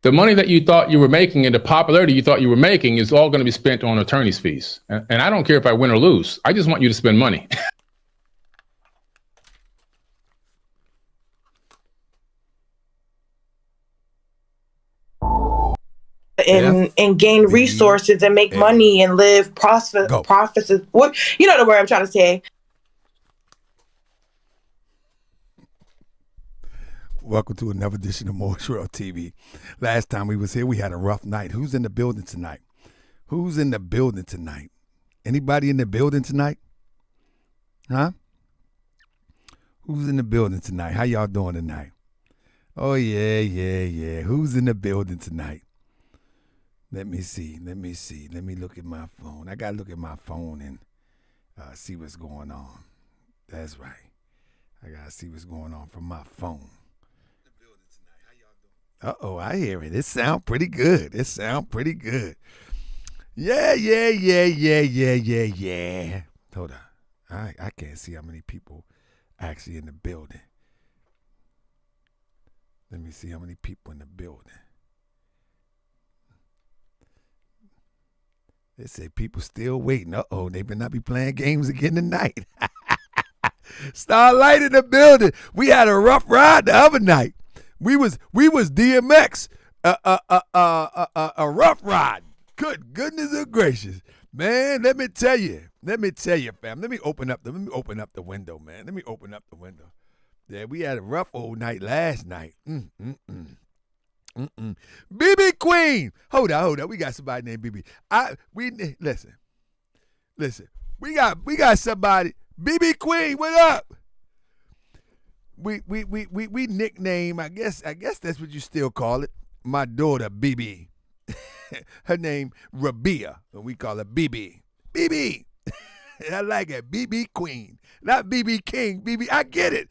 the money that you thought you were making and the popularity you thought you were making is all going to be spent on attorney's fees. And I don't care if I win or lose. I just want you to spend money. And gain resources and make money and live profits. What you know the word I'm trying to say. Welcome to another edition of Moorish World TV. Last time we was here, we had a rough night. Who's in the building tonight? Who's in the building tonight? Anybody in the building tonight? Huh? Who's in the building tonight? How y'all doing tonight? Oh, yeah. Who's in the building tonight? Let me see. Let me look at my phone. I got to look at my phone and see what's going on. That's right. I got to see what's going on from my phone. Uh-oh, I hear it. It sound pretty good. Yeah. Hold on. I can't see how many people actually in the building. Let me see how many people in the building. They say people still waiting. Uh-oh, they better not be playing games again tonight. Starlight in the building. We had a rough ride the other night. We was DMX, a rough ride. Good goodness of gracious, man. Let me tell you, fam. Let me open up the window, man. Let me open up the window. Yeah, we had a rough old night last night. BB Queen. Hold on. We got somebody named BB. Listen. We got somebody. BB Queen, what up? We nickname, I guess that's what you still call it, my daughter BB. Her name Rabia, and we call her BB. BB. I like it. BB Queen. Not BB King. BB. I get it.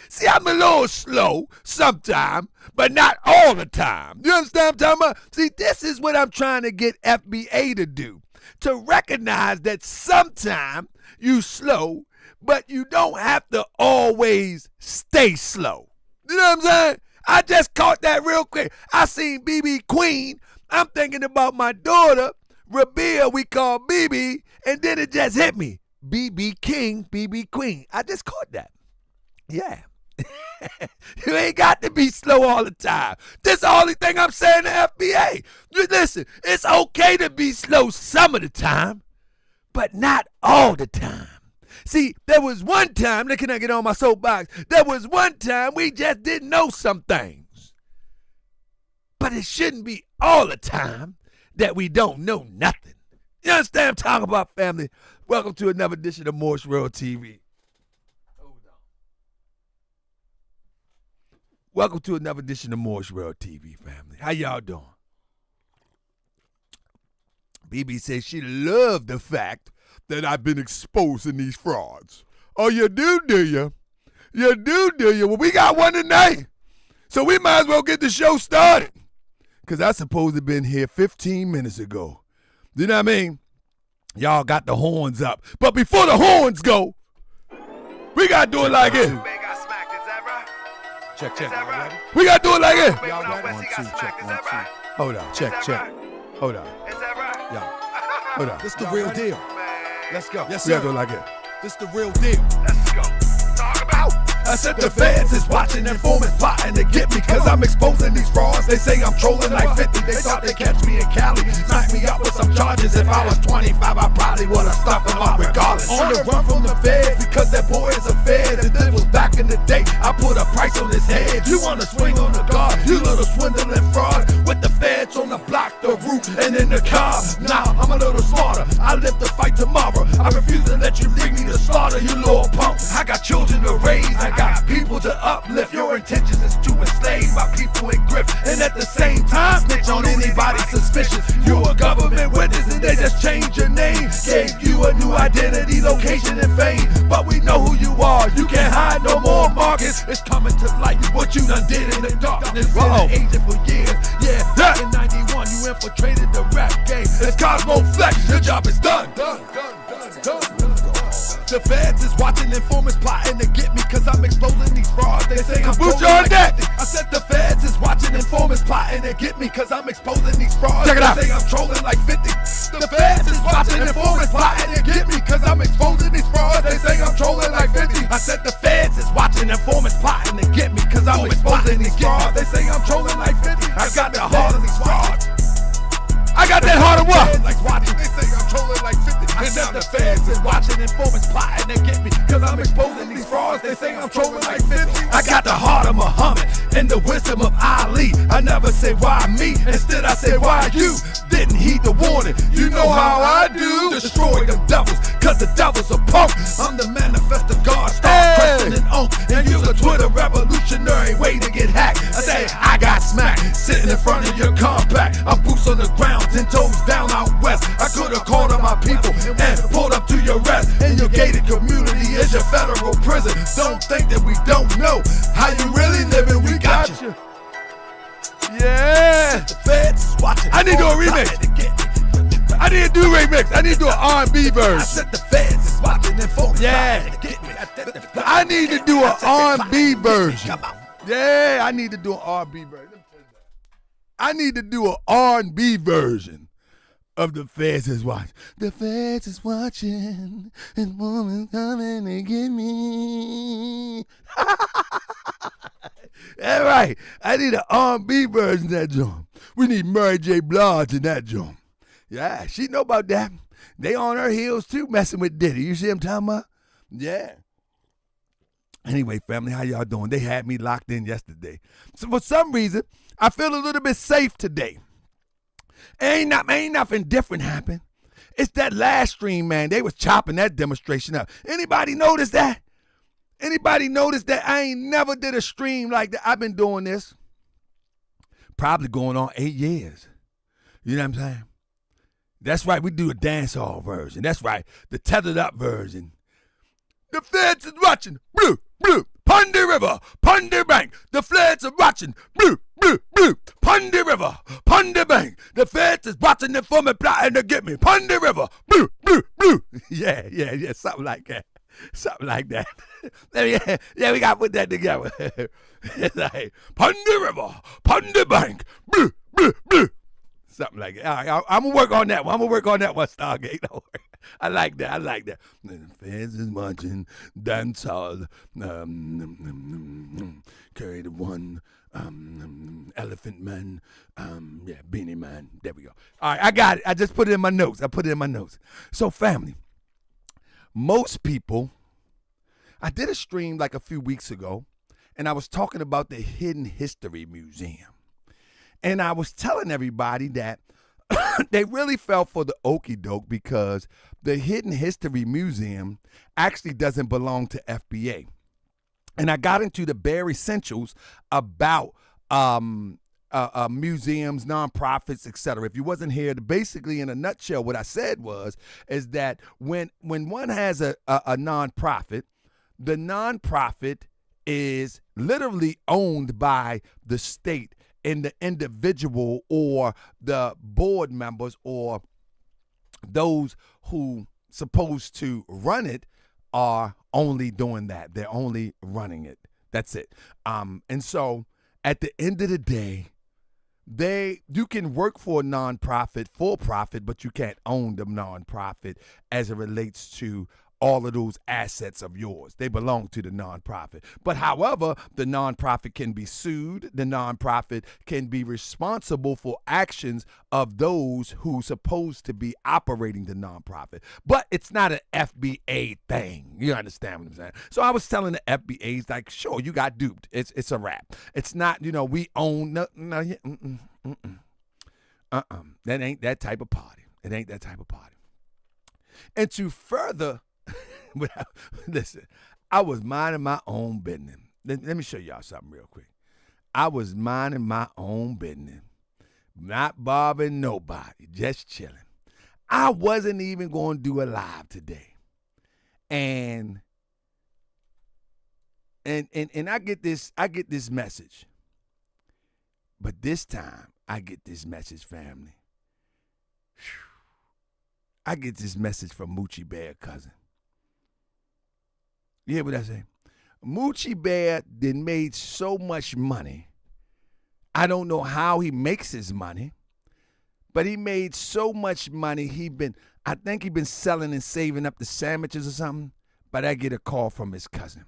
See, I'm a little slow sometimes, but not all the time. You understand what I'm talking about? See, this is what I'm trying to get FBA to do. To recognize that sometimes you slow, but you don't have to always stay slow. You know what I'm saying? I just caught that real quick. I seen BB Queen. I'm thinking about my daughter, Rabia, we call BB, and then it just hit me. BB King, BB Queen. I just caught that. Yeah. You ain't got to be slow all the time. This is the only thing I'm saying to FBA. You listen, it's okay to be slow some of the time, but not all the time. See, there was one time, can I get on my soapbox? There was one time we just didn't know some things. But it shouldn't be all the time that we don't know nothing. You understand what I'm talking about, family? Welcome to another edition of Moorish World TV. Hold on. Welcome to another edition of Moorish World TV, family. How y'all doing? BB says she loved the fact that I've been exposing these frauds. Oh, you do you? You do you? Well, we got one tonight. So we might as well get the show started. Because I supposed to have been here 15 minutes ago. You know what I mean? Y'all got the horns up. But before the horns go, we got to do it like this. Check. We got to do it like this. Y'all got 1, 2, check, 1, 2. Hold on. Check. Hold on. Y'all. Hold on. This the real deal. Let's go. Yes, sir. We got to do it like this. This the real deal. Let's go. Talk about. I said the feds is watching, informants plotting to get me, cause I'm exposing these frauds. They say I'm trolling like 50. They thought they catch me in Cali, knock me up with some charges. If I was 25, I probably would have stuffed them up regardless. On the run from the feds, because that boy is a fed. And this was back in the day, I put a price on his head. You wanna swing on the guard, you little swindling fraud. With the feds on the block, the roof, and in the car. Now I'm a little smarter, I live to fight tomorrow. I refuse to let you bring me to slaughter, you little punk. I got children to raise, I got people to uplift. Your intentions is to enslave my people in grip, and at the same time snitch on anybody suspicious. You a government witness and they just changed your name, gave you a new identity, location, and fame. But we know who you are, you can't hide no more, Marcus. It's coming to light what you done did in the darkness. Been an agent for years, yeah. Back in 91 you infiltrated the rap game. It's Cosmo Flex, your job is done. The feds is watching, informants plotting to get me, cause I'm exposing these frauds. They say I'm Boots on deck. I said the feds is watching, informants plotting to get me, cause I'm exposing these frauds. Check it out. They say I'm trolling like 50. The feds is watching, informants plotting to get me, cause I'm exposing these frauds. They say I'm trolling like 50. I said the feds is watching, informants plotting to get me, cause I'm exposing these frauds. They say I'm trolling like 50. I got the heart of these frauds. I got that heart of what? Like watching, they say I'm trolling like 50. I said the feds is watching, informants plotting to get me, cause I'm exposing these frauds. They say I'm trolling like 50. I got the heart of Muhammad and the wisdom of Ali. I never say why me, instead I say why you. Didn't heed the warning, you know how I do. Destroy them devils, cause the devil's a punk. I'm the manifest of God, start pressing and and use a Twitter revolutionary way to get hacked. I say I got smacked, sitting in front of your compact. I'm boots on the ground, 10 toes down out west. I could've called on my people and pulled up to your rest. In your gated community is your federal prison. Don't think that we don't know how you really living. We got you. Yeah. The feds is watching. I need to do a remix. I need to do a remix. I need to do an R&B I version. said the feds is watching and phone. Yeah. I need to do an R&B version. Come on. Yeah, I need to do an R&B version. I need to do an R&B version of the feds is watching. The feds is watching, and woman's coming to get me. All right, I need an R&B version of that joint. We need Mary J. Blige in that joint. Yeah, she know about that. They on her heels too, messing with Diddy. You see what I'm talking about? Yeah. Anyway, family, how y'all doing? They had me locked in yesterday. So for some reason, I feel a little bit safe today. Ain't nothing different happened. It's that last stream, man. They was chopping that demonstration up. Anybody notice that? Anybody notice that I ain't never did a stream like that? I've been doing this probably going on 8 years. You know what I'm saying? That's right. We do a dance hall version. That's right. The tethered up version. The feds is watching. Blue, blue. Pon the river, pon the bank. The feds are watching. Blue, blue, blue. Pon the river, pon the bank. The feds is watching it for me, plotting to get me. Pon the river, blue, blue, blue. Yeah, something like that. Something like that. Yeah, we got to put that together. It's like, pon the river, pon the bank. Blue, blue, blue. Something like that. All right, I'm going to work on that one. Stargate. Don't worry. I like that. The feds is watching dance hall. Carry the one. Elephant Man. Beanie Man. There we go. All right, I got it. I just put it in my notes. So, family, most people, I did a stream like a few weeks ago, and I was talking about the Hidden History Museum. And I was telling everybody that they really fell for the okie doke because the Hidden History Museum actually doesn't belong to FBA. And I got into the bare essentials about museums, nonprofits, etc. If you wasn't here, basically in a nutshell, what I said is that when one has a nonprofit, the nonprofit is literally owned by the state, and the individual or the board members or those who supposed to run it are only doing that. They're only running it. That's it. And so at the end of the day, you can work for a nonprofit for profit, but you can't own the nonprofit as it relates to all of those assets of yours. They belong to the nonprofit. But however, the nonprofit can be sued. The nonprofit can be responsible for actions of those who supposed to be operating the nonprofit. But it's not an FBA thing. You understand what I'm saying? So I was telling the FBAs, like, sure, you got duped. It's a wrap. It's not, we own, That ain't that type of party. It ain't that type of party. And to further, listen, I was minding my own business. Let me show y'all something real quick. I was minding my own business, not bothering nobody, just chilling. I wasn't even going to do a live today. And I get this message. But this time, I get this message, family. I get this message from Moochie Bear, cousin. You hear what I say? Moochie Bear then made so much money I don't know how he makes his money, but he made so much money. I think he's been selling and saving up the sandwiches or something, but I get a call from his cousin.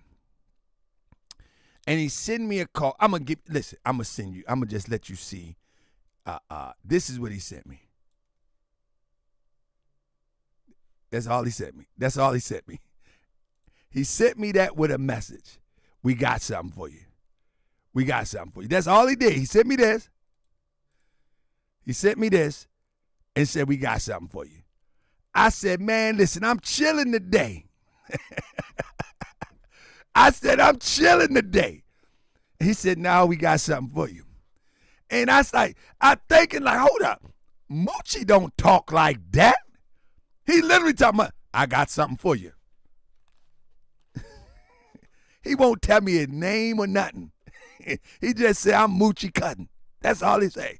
And he sent me a call. I'm going to send you. I'm going to just let you see. This is what he sent me. That's all he sent me. He sent me that with a message. We got something for you. That's all he did. He sent me this. And said, we got something for you. I said, man, listen, I'm chilling today. I said, I'm chilling today. He said, no, we got something for you. And I was like, I'm thinking like, hold up. Moochie don't talk like that. He literally talking about, I got something for you. He won't tell me his name or nothing. He just said, I'm Moochie Cutting. That's all he say.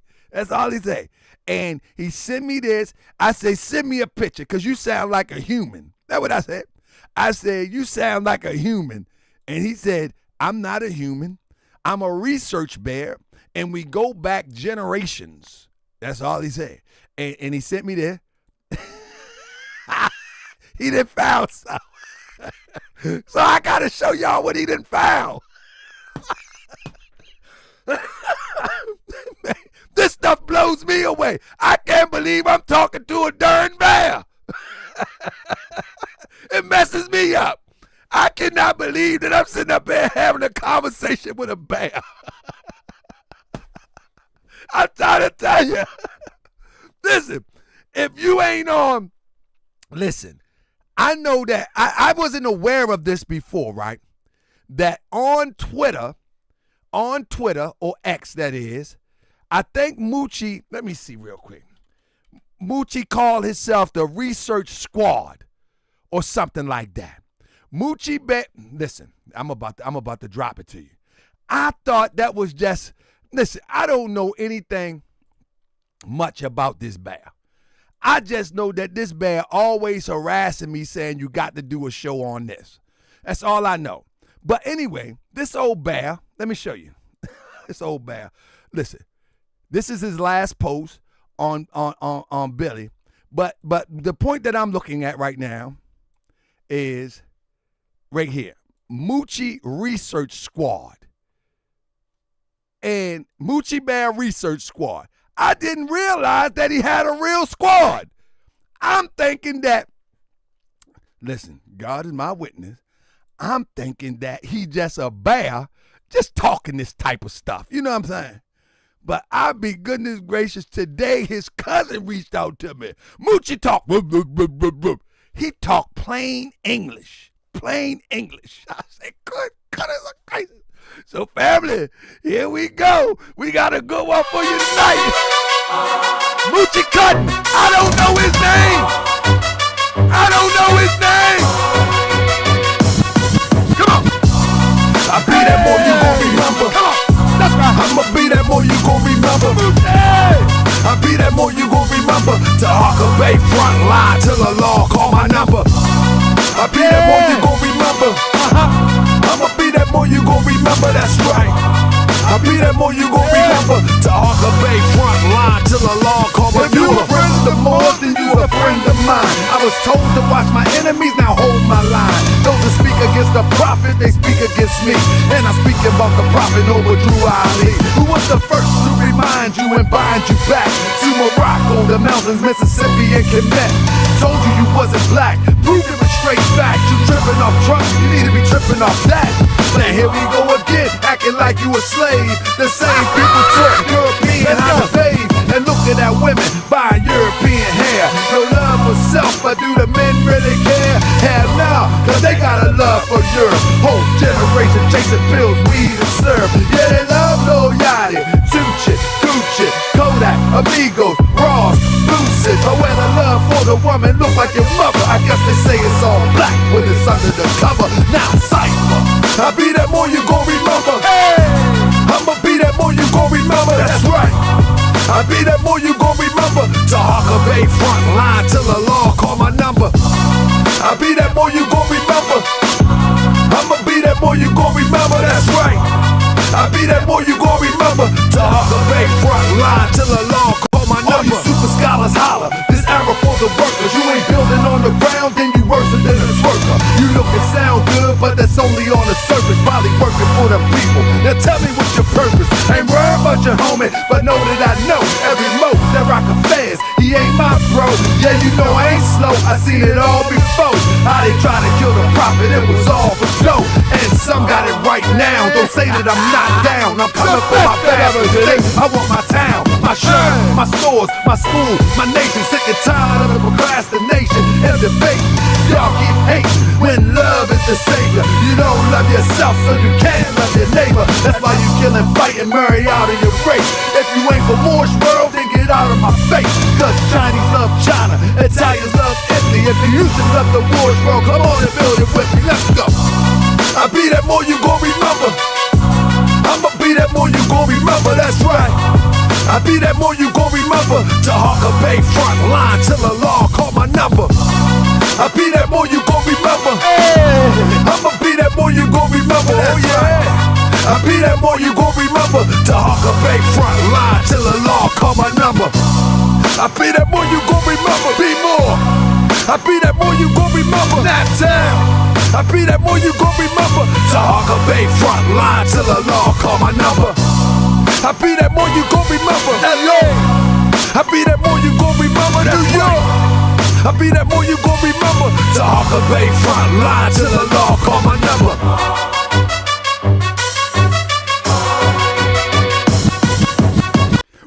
And he sent me this. I say, send me a picture because you sound like a human. That's what I said. I said, you sound like a human. And he said, I'm not a human. I'm a research bear, and we go back generations. That's all he said. And he sent me there. He done found something. So I got to show y'all what he done found. This stuff blows me away. I can't believe I'm talking to a darn bear. It messes me up. I cannot believe that I'm sitting up there having a conversation with a bear. I'm trying to tell you. Listen, if you ain't on, listen, I know that I wasn't aware of this before, right? That on Twitter, or X that is, I think Moochie, let me see real quick. Moochie called himself the Research Squad or something like that. Moochie Bear, listen, I'm about to drop it to you. I thought that was just, listen, I don't know anything much about this bear. I just know that this bear always harassing me saying you got to do a show on this. That's all I know. But anyway, this old bear, let me show you. This old bear. Listen, this is his last post on Billy. But the point that I'm looking at right now is right here. Moochie Research Squad. And Moochie Bear Research Squad. I didn't realize that he had a real squad. I'm thinking that, listen, God is my witness. I'm thinking that he just a bear just talking this type of stuff. You know what I'm saying? But I be goodness gracious, today his cousin reached out to me. Moochie talk. He talked plain English. I said, good goodness gracious. So family, here we go. We got a good one for you tonight. Moochie Cutting. I don't know his name. Come on. I be that boy you gon' remember. Come on. That's right. I'ma be that boy you gon' remember. I be that boy you gon' remember. To Harker Bay front line till the law call my number. I be that boy you gon' remember. I'ma be that boy you gon' remember, that's right. I be that boy you gon' remember. To Harker Bay front line till the law call my number. If you a friend of Moors, then you a friend of mine. I was told to watch my enemies, now hold my line. Those that speak against the prophet, they speak against me. And I'm speaking about the prophet over Drew Ali, who was the first to remind you and bind you back to Morocco, the mountains, Mississippi, and Quebec. Told you wasn't black, proved it with straight facts. You tripping off trust, you need to be tripping off that. Now here we go again, acting like you a slave. The same people took European how to bathe. And looking at women buying European hair. No love for self, but do the men really care? Hell no, cause they got a love for Europe. Whole generation chasing pills, weed and syrup. Yeah, they love Lil Yachty, Tucci, Gucci, Kodak, Amigos, Ross, Lucid. But when the love for the woman look like your mother, I guess they say it's all black when it's under the cover. Now cypher, I be that boy you gon' remember. Hey, I'ma be that boy you gon' remember. That's right. I be that boy you gon' remember. To Harker Bay front line till the law call my number. I be that boy you gon' remember. I'ma be that boy you gon' remember. That's right. I be that boy you gon' remember. Tahaka Bay front line till the law call my number. All you super scholars holler, this era for the workers. You ain't building on the ground, then you worse than a twerker. You look and sound good, but that's only on the surface. Probably working for the people. Now tell me what's your purpose. Ain't worried about your homie, but know that I know every mo that rock a fast. He ain't my bro. Yeah, you know I ain't slow. I seen it all before. How they try to kill the prophet, it was all for show. And some got it right now. Don't say that I'm not down. I'm coming for my bastard. I want my town, my shirt, my stores, my school, my nation. Sick and tired of the procrastination and debate. Y'all keep hating when love is the savior. You don't love yourself, so you can't love your neighbor. That's why you kill and fight and marry out of your race. If you ain't for Moorish World, then get out of my face. Cause Chinese love China, Italians love Italy. If you used to love the Moorish World, come on and build it with me. Let's go. I be that more you gon' remember. I'ma be that more you gon' remember. That's right. I be that more you gon' remember. Tahaka Bay front line till the law call my number. I be that more you gon' remember. I'ma be that more you gon' remember. Oh yeah. I be that more you gon' remember. Tahaka Bay front line till the law call my number. I be that more you gon' remember. Be more. I be that more you gon' remember. That town. I be that more you gon' remember. Tahaka Bay front line till the law call my number. I be that more you gon' remember. LA. I be that more you gon' remember. New York. I be that more you gon' remember. Tahaka Bay front line till the law call my number.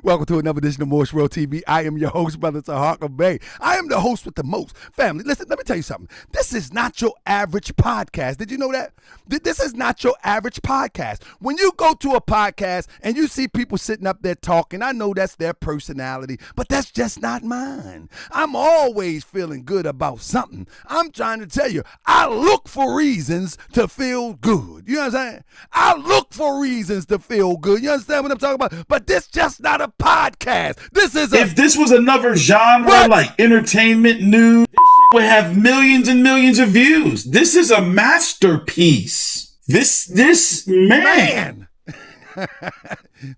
Welcome to another edition of Moorish World TV. I am your host, Brother Tahaka Bay. I am the host with the most. Family, listen, let me tell you something. This is not your average podcast. Did you know that? This is not your average podcast. When you go to a podcast and you see people sitting up there talking, I know that's their personality, but that's just not mine. I'm always feeling good about something. I'm trying to tell you, I look for reasons to feel good. You know what I'm saying? I look for reasons to feel good. You understand what I'm talking about? But this just not a podcast. This is if this was another genre like entertainment news, this would have millions and millions of views. This is a masterpiece. This man.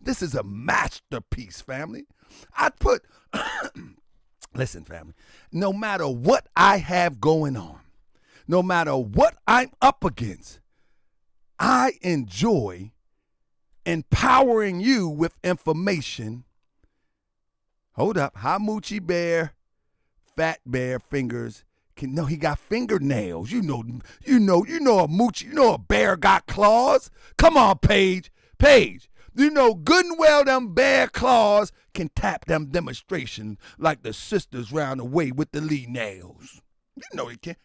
This is a masterpiece, family. I put listen, family, no matter what I have going on, no matter what I'm up against, I enjoy empowering you with information. Hold up. How Moochie Bear, Fat Bear fingers can no, he got fingernails. You know a Moochie, you know a bear got claws. Come on, Paige. You know good and well them bear claws can tap them demonstration like the sisters round the way with the Lee nails. You know he can.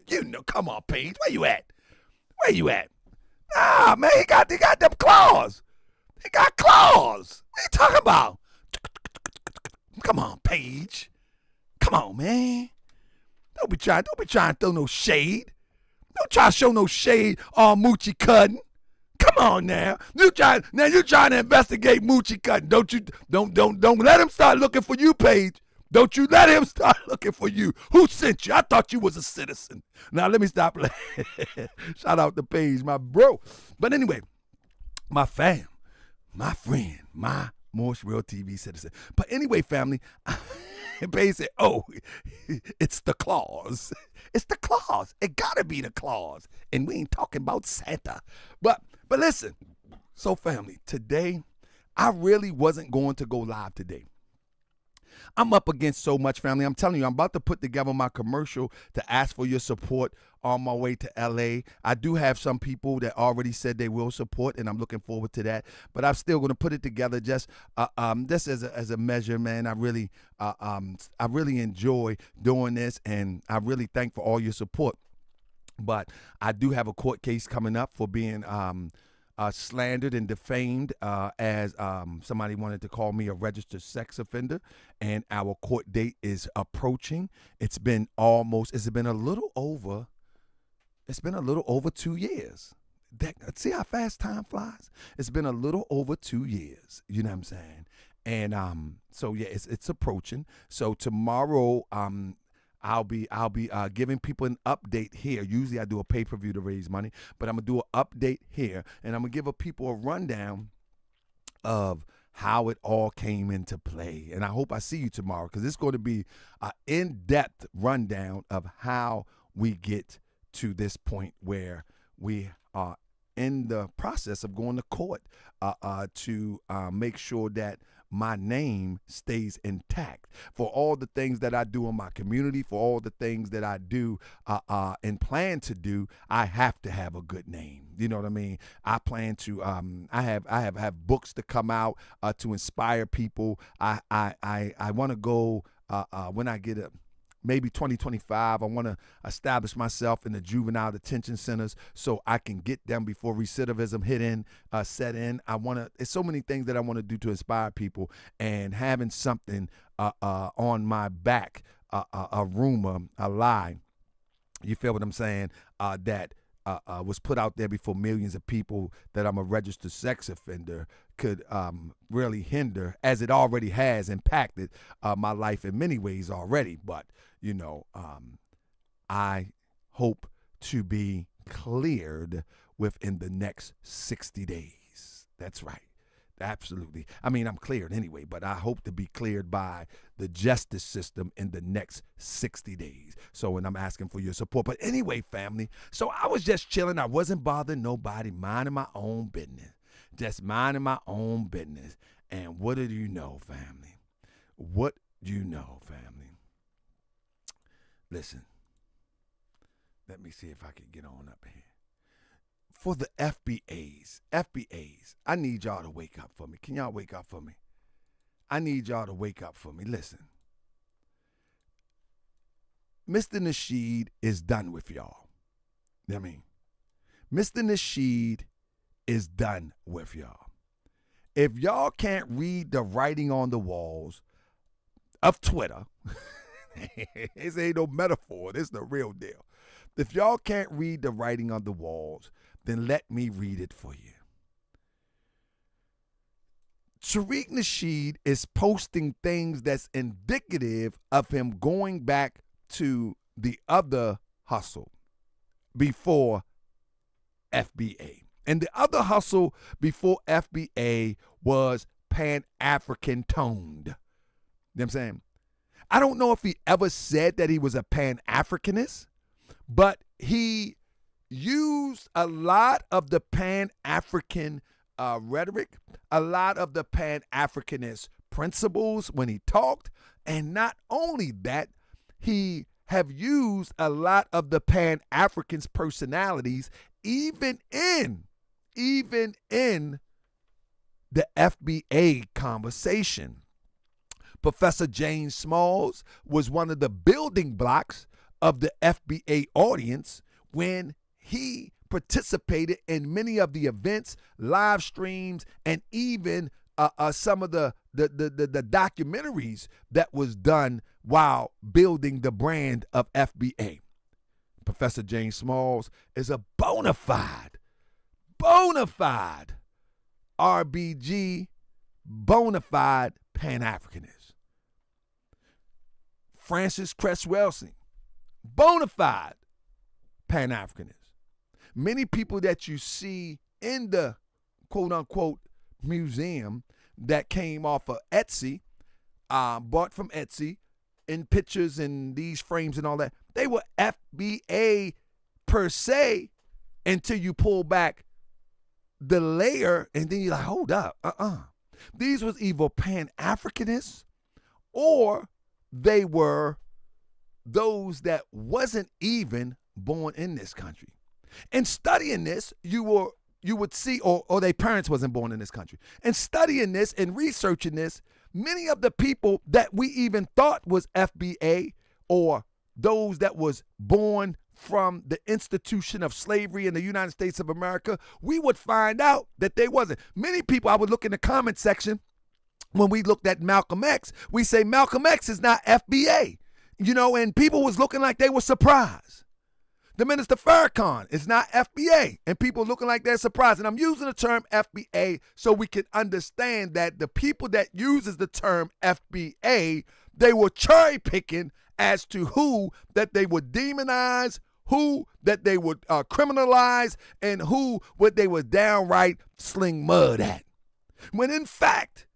You know, come on, Paige. Where you at? Ah, man, he got them claws. He got claws. What are you talking about? Come on, Paige. Come on, man. Don't be trying to throw no shade. Don't try to show no shade on Moochie cutting. Come on now. You trying to investigate Moochie cutting. Don't let him start looking for you, Paige. Don't you let him start looking for you. Who sent you? I thought you was a citizen. Now let me stop. Shout out to Paige, my bro. But anyway, my fam, my friend, my Moorish World TV citizen. But anyway, family, Paige said, oh, it's the claws. It's the claws. It gotta be the claws. And we ain't talking about Santa. But listen, so family, today, I really wasn't going to go live today. I'm up against so much, family. I'm telling you, I'm about to put together my commercial to ask for your support on my way to LA. I do have some people that already said they will support, and I'm looking forward to that. But I'm still going to put it together just as a measure, man. I really enjoy doing this, and I really thank for all your support. But I do have a court case coming up for being slandered and defamed as somebody wanted to call me a registered sex offender, and our court date is approaching. It's been a little over 2 years. See how fast time flies? It's been a little over 2 years. You know what I'm saying? And so yeah, it's approaching. So tomorrow I'll be giving people an update here. Usually I do a pay-per-view to raise money, but I'm gonna do an update here, and I'm gonna give people a rundown of how it all came into play. And I hope I see you tomorrow, because it's going to be an in-depth rundown of how we get to this point where we are in the process of going to court to make sure that my name stays intact for all the things that I do in my community, for all the things that I do and plan to do. I have to have a good name. You know what I mean? I plan to. I have books to come out to inspire people. I want to go when I get maybe 2025, I want to establish myself in the juvenile detention centers so I can get them before recidivism set in. It's so many things that I want to do to inspire people, and having something on my back, a rumor, a lie, you feel what I'm saying, that was put out there before millions of people, that I'm a registered sex offender, could really hinder, as it already has impacted my life in many ways already. But, you know, I hope to be cleared within the next 60 days. That's right. Absolutely. I mean, I'm cleared anyway, but I hope to be cleared by the justice system in the next 60 days. So, and I'm asking for your support. But anyway, family, so I was just chilling. I wasn't bothering nobody, minding my own business. Just minding my own business. And what do you know, family? What do you know, family? Listen, let me see if I can get on up here. For the FBAs, I need y'all to wake up for me. Can y'all wake up for me? I need y'all to wake up for me. Listen, Mr. Nasheed is done with y'all. You know what I mean? Mr. Nasheed is done with y'all. If y'all can't read the writing on the walls of Twitter, this ain't no metaphor, this is the real deal. If y'all can't read the writing on the walls, then let me read it for you. Tariq Nasheed is posting things that's indicative of him going back to the other hustle before FBA. And the other hustle before FBA was Pan-African toned. You know what I'm saying? I don't know if he ever said that he was a Pan-Africanist, but he used a lot of the Pan-African rhetoric, a lot of the Pan-Africanist principles when he talked. And not only that, he have used a lot of the Pan-Africans' personalities even in the FBA conversation. Professor James Smalls was one of the building blocks of the FBA audience when he participated in many of the events, live streams, and even some of the documentaries that was done while building the brand of FBA. Professor James Smalls is a bona fide RBG, bona fide Pan-Africanist. Francis Cresswellson, bona fide Pan-Africanist. Many people that you see in the quote-unquote museum that came off of Etsy, bought from Etsy, in pictures and these frames and all that, they were FBA per se until you pull back the layer and then you're like, hold up, These was either Pan-Africanists or they were those that wasn't even born in this country. And studying this, you would see, or their parents wasn't born in this country. And studying this and researching this, many of the people that we even thought was FBA or those that was born from the institution of slavery in the United States of America, we would find out that they wasn't. Many people, I would look in the comment section when we looked at Malcolm X, we say Malcolm X is not FBA, and people was looking like they were surprised. The Minister Farrakhan is not FBA, and people looking like they're surprised. And I'm using the term FBA so we can understand that the people that uses the term FBA, they were cherry picking as to who that they would demonize, who that they would criminalize, and who what they would downright sling mud at. When in fact,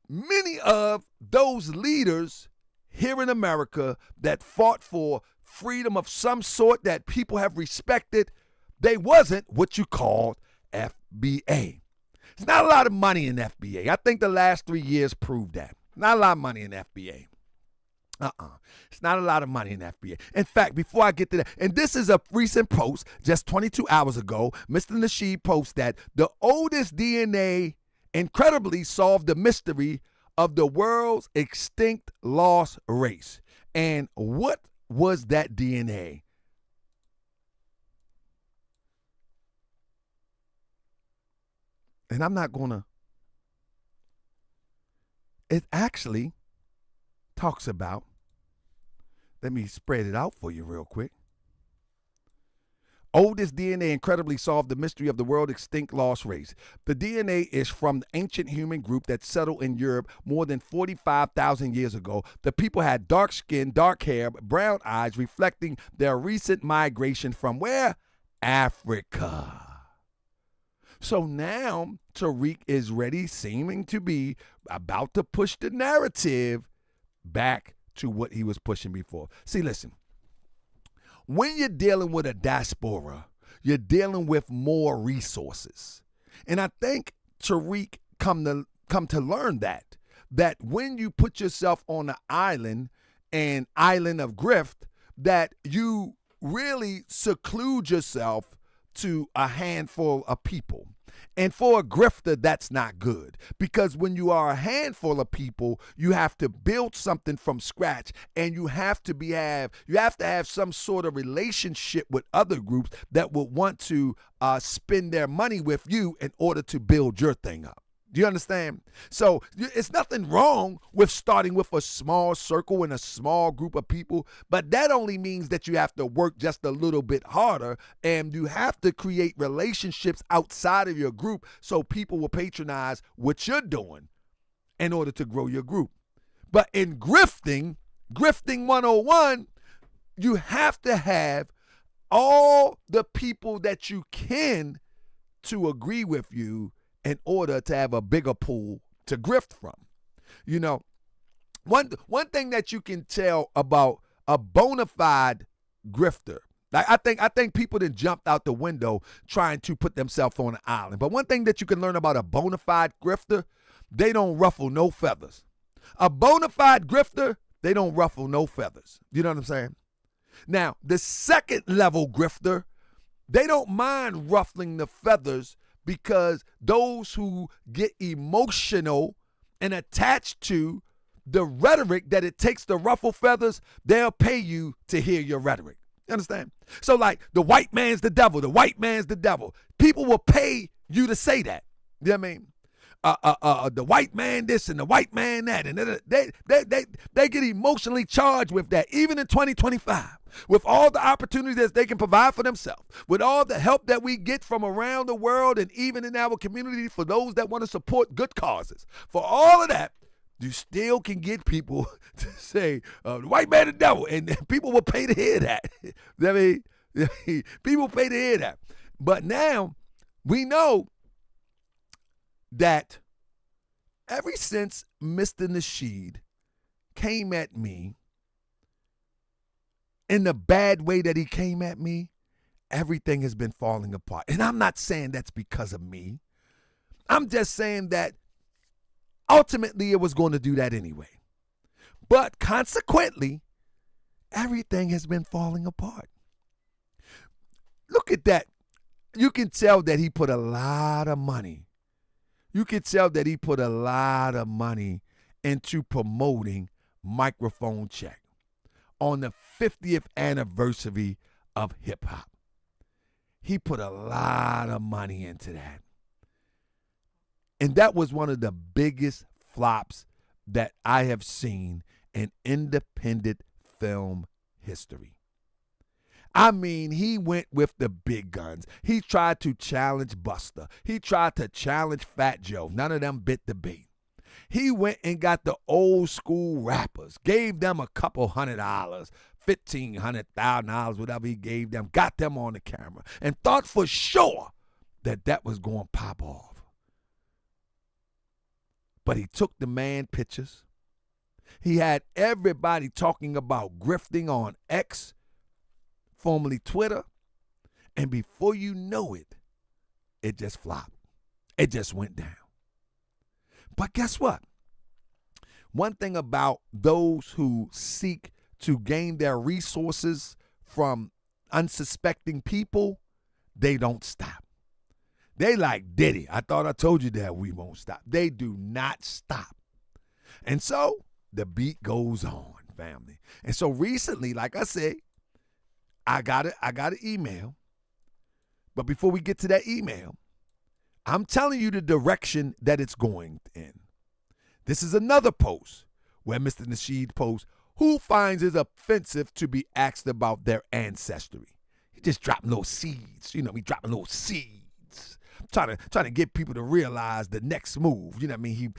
many of those leaders here in America that fought for freedom of some sort that people have respected, they wasn't what you called FBA. It's not a lot of money in FBA. I think the last 3 years proved that. Not a lot of money in FBA. It's not a lot of money in FBA. In fact, before I get to that, and this is a recent post, just 22 hours ago, Mr. Nasheed posts that the oldest DNA incredibly solved the mystery of the world's extinct lost race. And what was that DNA? And I'm not going to. It actually talks about, let me spread it out for you real quick. Oldest DNA incredibly solved the mystery of the world extinct lost race. The DNA is from the ancient human group that settled in Europe more than 45,000 years ago. The people had dark skin, dark hair, brown eyes, reflecting their recent migration from where? Africa. So now Tariq is ready, seeming to be about to push the narrative back to what he was pushing before. See, listen. When you're dealing with a diaspora, you're dealing with more resources. And I think Tariq come to learn that when you put yourself on an island, an island of grift, that you really seclude yourself to a handful of people. And for a grifter, that's not good, because when you are a handful of people, you have to build something from scratch, and you have to have some sort of relationship with other groups that will want to spend their money with you in order to build your thing up. Do you understand? So it's nothing wrong with starting with a small circle and a small group of people, but that only means that you have to work just a little bit harder, and you have to create relationships outside of your group so people will patronize what you're doing in order to grow your group. But in grifting 101, you have to have all the people that you can to agree with you in order to have a bigger pool to grift from. You know, one thing that you can tell about a bona fide grifter, like I think people that jumped out the window trying to put themselves on an island. But one thing that you can learn about a bona fide grifter, they don't ruffle no feathers. A bona fide grifter, they don't ruffle no feathers. You know what I'm saying? Now, the second level grifter, they don't mind ruffling the feathers, because those who get emotional and attached to the rhetoric that it takes to ruffle feathers, they'll pay you to hear your rhetoric. You understand? So like, the white man's the devil, the white man's the devil. People will pay you to say that. You know what I mean? The white man this and the white man that. And they get emotionally charged with that, even in 2025. With all the opportunities that they can provide for themselves, with all the help that we get from around the world and even in our community for those that want to support good causes. For all of that, you still can get people to say, the white man the devil, and people will pay to hear that. I mean, people pay to hear that. But now we know that ever since Mr. Nasheed came at me in the bad way that he came at me, everything has been falling apart. And I'm not saying that's because of me. I'm just saying that ultimately it was going to do that anyway. But consequently, everything has been falling apart. Look at that. You can tell that he put a lot of money. You can tell that he put a lot of money into promoting Microphone Check on the 50th anniversary of hip hop. He put a lot of money into that. And that was one of the biggest flops that I have seen in independent film history. I mean, he went with the big guns. He tried to challenge Buster. He tried to challenge Fat Joe. None of them bit the bait. He went and got the old school rappers, gave them a couple $100, $1,500, $1,000, whatever he gave them, got them on the camera, and thought for sure that was going to pop off. But he took the man pictures. He had everybody talking about grifting on X, formerly Twitter, and before you know it, it just flopped. It just went down. But guess what? One thing about those who seek to gain their resources from unsuspecting people, they don't stop. They like Diddy. I thought I told you that we won't stop. They do not stop. And so the beat goes on, family. And so recently, like I said, I got an email. But before we get to that email, I'm telling you the direction that it's going in. This is another post where Mr. Nasheed posts, who finds it offensive to be asked about their ancestry? He just dropping little seeds. He dropping little seeds. Trying to get people to realize the next move. You know what I mean?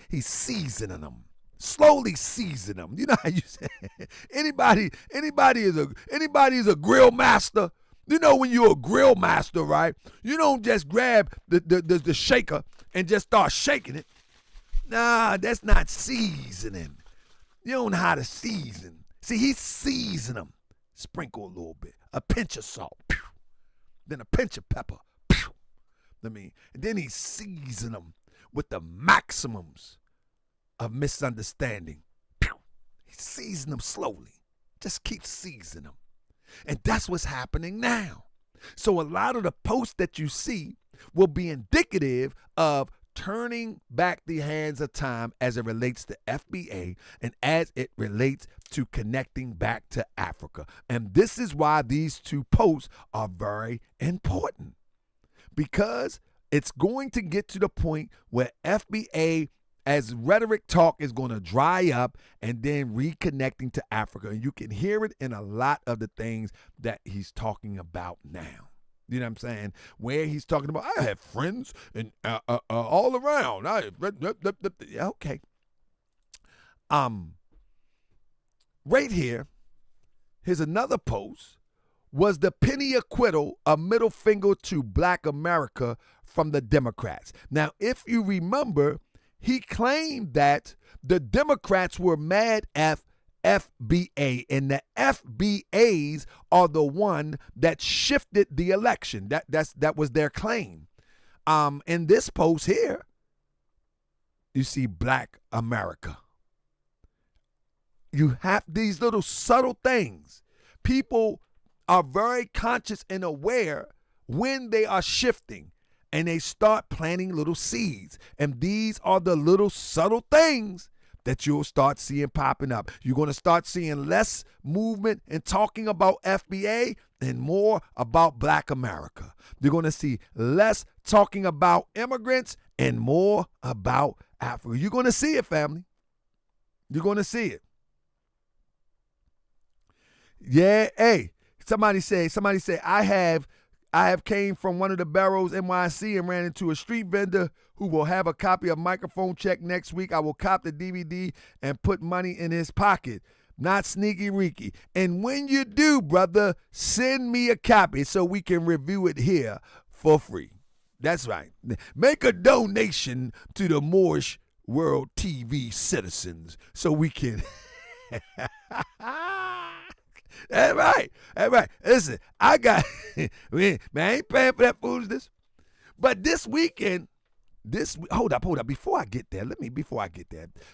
He's seasoning them. Slowly season them. You know how you say anybody is a grill master. You know when you're a grill master, right? You don't just grab the shaker and just start shaking it. Nah, that's not seasoning. You don't know how to season. See, he seasoned them. Sprinkle a little bit. A pinch of salt. Pew. Then a pinch of pepper. Pew. And then he seasoned them with the maximums of misunderstanding. Pew. He seasoned them slowly. Just keep seasoning them. And that's what's happening now. So a lot of the posts that you see will be indicative of turning back the hands of time as it relates to FBA and as it relates to connecting back to Africa. And this is why these two posts are very important, because it's going to get to the point where FBA as rhetoric talk is going to dry up and then reconnecting to Africa. And you can hear it in a lot of the things that he's talking about now. You know what I'm saying? Where he's talking about, I have friends and all around. Okay. Right here, here's another post. Was the penny acquittal a middle finger to Black America from the Democrats? Now, if you remember, he claimed that the Democrats were mad at FBA, and the FBAs are the one that shifted the election. That was their claim. In this post here, you see Black America. You have these little subtle things. People are very conscious and aware when they are shifting, and they start planting little seeds. And these are the little subtle things that you'll start seeing popping up. You're going to start seeing less movement and talking about FBA and more about Black America. You're going to see less talking about immigrants and more about Africa. You're going to see it, family. You're going to see it. Yeah, hey, somebody say, I have came from one of the Barrows NYC and ran into a street vendor who will have a copy of Microphone Check next week. I will cop the DVD and put money in his pocket. Not sneaky reeky. And when you do, brother, send me a copy so we can review it here for free. That's right. Make a donation to the Moorish World TV citizens so we can... That's right. That's right. Listen, I got, man, I ain't paying for that foolishness. But this weekend, hold up. Before I get there.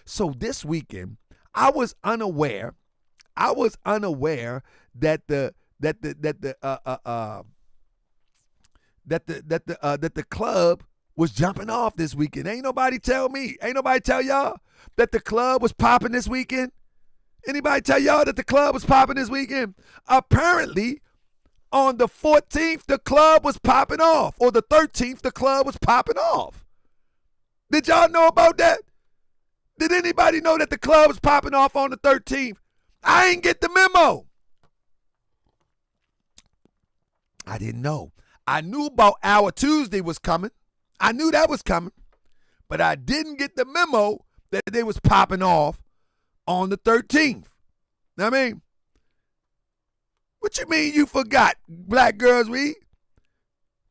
So this weekend, I was unaware that the club was jumping off this weekend. Ain't nobody tell y'all that the club was popping this weekend. Anybody tell y'all that the club was popping this weekend? Apparently, on the 14th, the club was popping off. Or the 13th, the club was popping off. Did y'all know about that? Did anybody know that the club was popping off on the 13th? I ain't get the memo. I didn't know. I knew about Our Tuesday was coming. I knew that was coming. But I didn't get the memo that they was popping off on the 13th. Know what I mean? What you mean you forgot, Black Girls Read?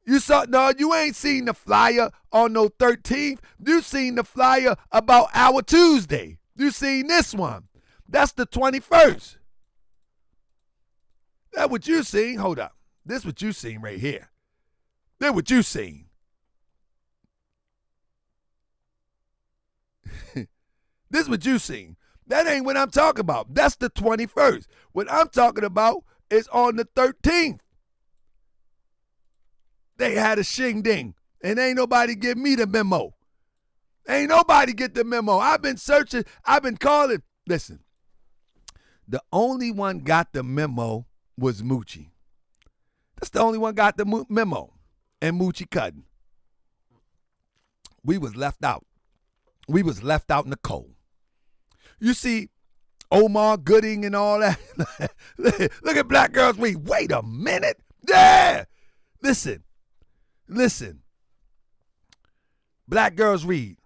You ain't seen the flyer on no 13th. You seen the flyer about our Tuesday. You seen this one. That's the 21st. That's what you seen. Hold up. This what you seen right here. This what you seen. This what you seen. That ain't what I'm talking about. That's the 21st. What I'm talking about is on the 13th. They had a shing-ding, and ain't nobody give me the memo. Ain't nobody get the memo. I've been searching. I've been calling. Listen, the only one got the memo was Moochie. That's the only one got the memo, and Moochie Cutting. We was left out. We was left out in the cold. You see, Omar Gooding and all that. Look at Black Girls Read. Wait a minute. Yeah. Listen. Black Girls Read.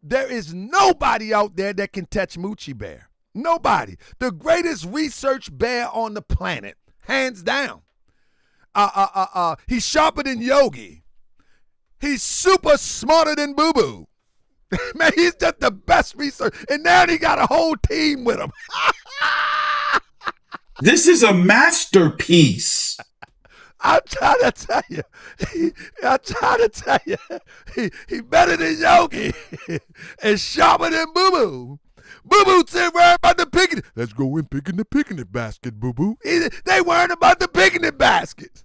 There is nobody out there that can touch Moochie Bear. Nobody. The greatest research bear on the planet. Hands down. He's sharper than Yogi. He's super smarter than Boo Boo. Man, he's just the best researcher. And now he got a whole team with him. This is a masterpiece. I'm trying to tell you. He better than Yogi and sharper than Boo Boo. Boo Boo said, worry about the picnic. Let's go in picking the picnic basket, Boo Boo. They worried about the picnic basket.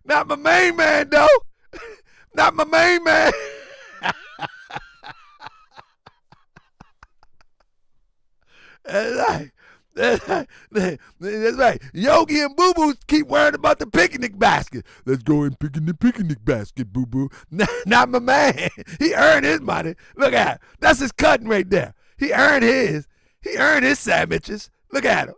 Not my main man, though. Not my main man. That's right. Yogi and Boo Boo keep worrying about the picnic basket. Let's go and pick in the picnic basket, Boo Boo. Not my man. He earned his money. Look at him. That's his cutting right there. He earned his. He earned his sandwiches. Look at him.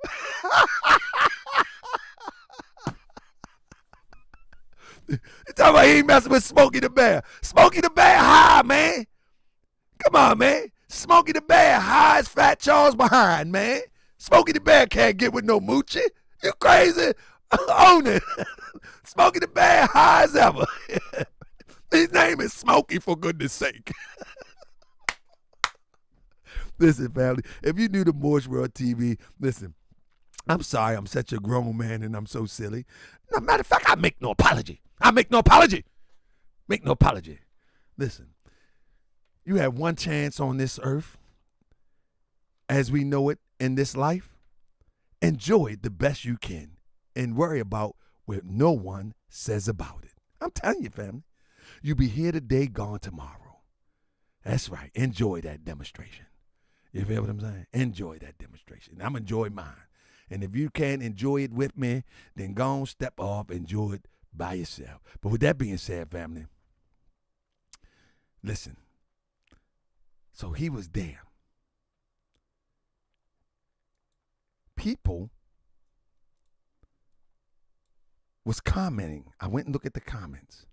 You talking about he ain't messing with Smokey the Bear. Smokey the Bear high, man. Come on, man. Smokey the Bear high as Fat Charles behind, man. Smokey the Bear can't get with no Moochie. You crazy? Own it. Smokey the Bear high as ever. His name is Smokey, for goodness sake. Listen, family, if you knew the Moorish World TV, listen, I'm sorry I'm such a grown man and I'm so silly. No, matter of fact, I make no apology. Make no apology. Listen, you have one chance on this earth as we know it in this life. Enjoy it the best you can and worry about what no one says about it. I'm telling you, family, you'll be here today, gone tomorrow. That's right. Enjoy that demonstration. You feel what I'm saying? Enjoy that demonstration. I'm enjoying mine. And if you can't enjoy it with me, then go on, step off, enjoy it by yourself. But with that being said, family, listen. So he was there. People was commenting. I went and looked at the comments.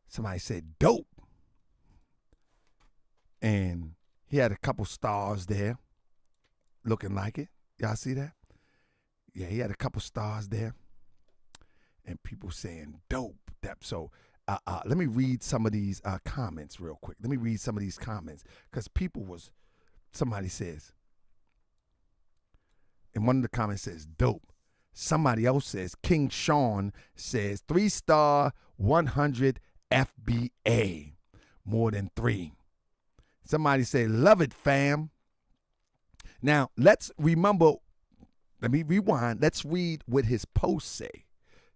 Somebody said, dope. And he had a couple stars there looking like it. Y'all see that? Yeah, he had a couple stars there. And people saying, dope. So let me read some of these comments real quick. Let me read some of these comments. Because somebody says, and one of the comments says, dope. Somebody else says, King Sean says, 3-star, 100 FBA. More than 3. Somebody say, love it, fam. Now, let's remember, let me rewind. Let's read what his posts say,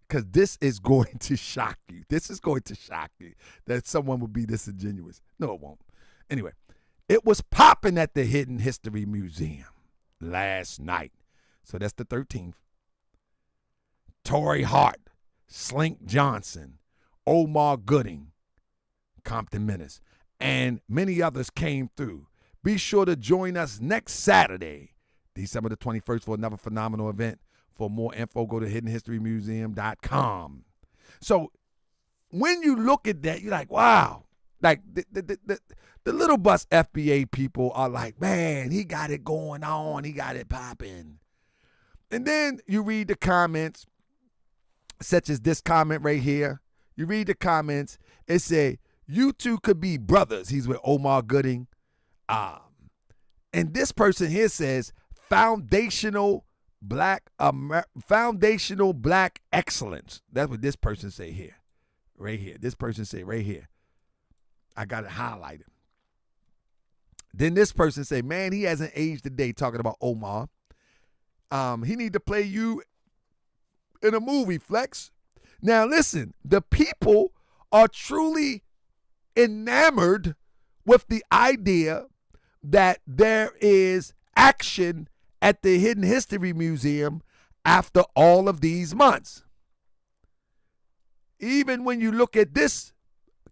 because this is going to shock you. This is going to shock you that someone would be disingenuous. No, it won't. Anyway, it was popping at the Hidden History Museum last night. So that's the 13th. Torrey Hart, Slink Johnson, Omar Gooding, Compton Menace, and many others came through. Be sure to join us next Saturday, December the 21st, for another phenomenal event. For more info, go to hiddenhistorymuseum.com. So when you look at that, you're like, wow. Like the Little Bus FBA people are like, man, he got it going on. He got it popping. And then you read the comments, such as this comment right here. You read the comments. It say, you two could be brothers. He's with Omar Gooding. And this person here says, foundational black excellence. That's what this person say here. Right here. This person say right here. I got it highlighted. Then this person say, man, he hasn't aged today, talking about Omar. He need to play you in a movie, Flex. Now listen, the people are truly enamored with the idea that there is action at the Hidden History Museum after all of these months. Even when you look at this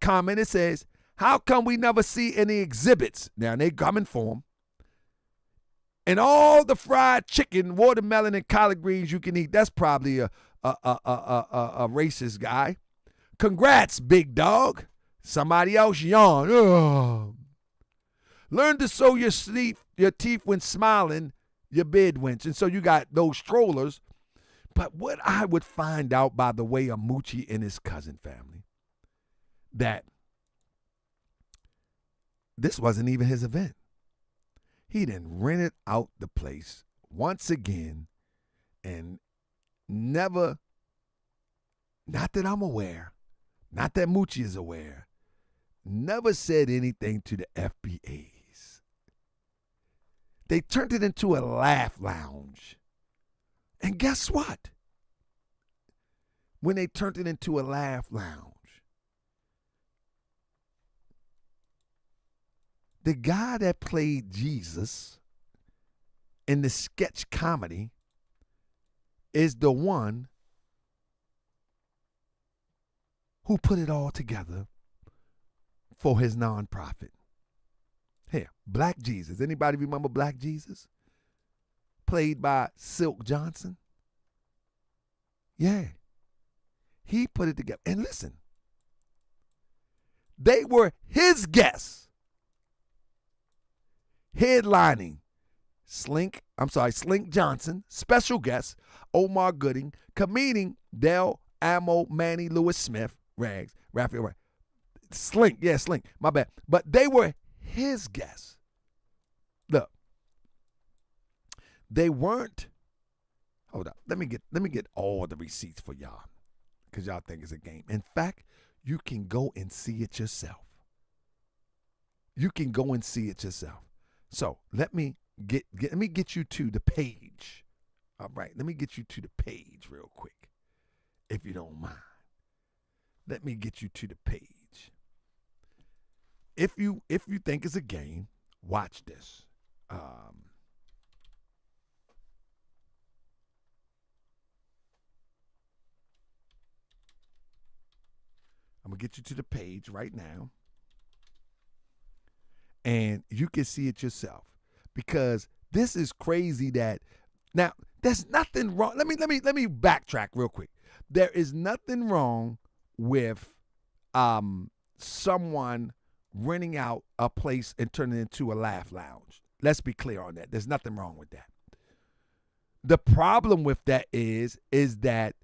comment, it says, how come we never see any exhibits? Now, they coming for them. And all the fried chicken, watermelon, and collard greens you can eat, that's probably a racist guy. Congrats, big dog. Somebody else yawn. Ugh. Learn to sew your teeth when smiling, your bid wins. And so you got those strollers. But what I would find out by the way of Moochie and his cousin family, that this wasn't even his event. He done rented out the place once again and never, not that I'm aware, not that Moochie is aware, never said anything to the FBAs. They turned it into a laugh lounge. And guess what? When they turned it into a laugh lounge, the guy that played Jesus in the sketch comedy is the one who put it all together for his nonprofit. Here, Black Jesus. Anybody remember Black Jesus? Played by Silk Johnson. Yeah. He put it together. And listen, they were his guests. Headlining Slink Johnson, special guest Omar Gooding, comedian Del Amo, Manny Lewis Smith, Rags, Raphael Rags. Slink, my bad. But they were his guests. Look, they weren't. Hold up, let me get all the receipts for y'all, because y'all think it's a game. In fact, you can go and see it yourself. So let me get you to the page. All right, let me get you to the page real quick, if you don't mind. Let me get you to the page. If you think it's a game, watch this. I'm gonna get you to the page right now. And you can see it yourself, because this is crazy. That now there's nothing wrong. Let me backtrack real quick. There is nothing wrong with someone renting out a place and turning it into a laugh lounge. Let's be clear on that. There's nothing wrong with that. The problem with that is that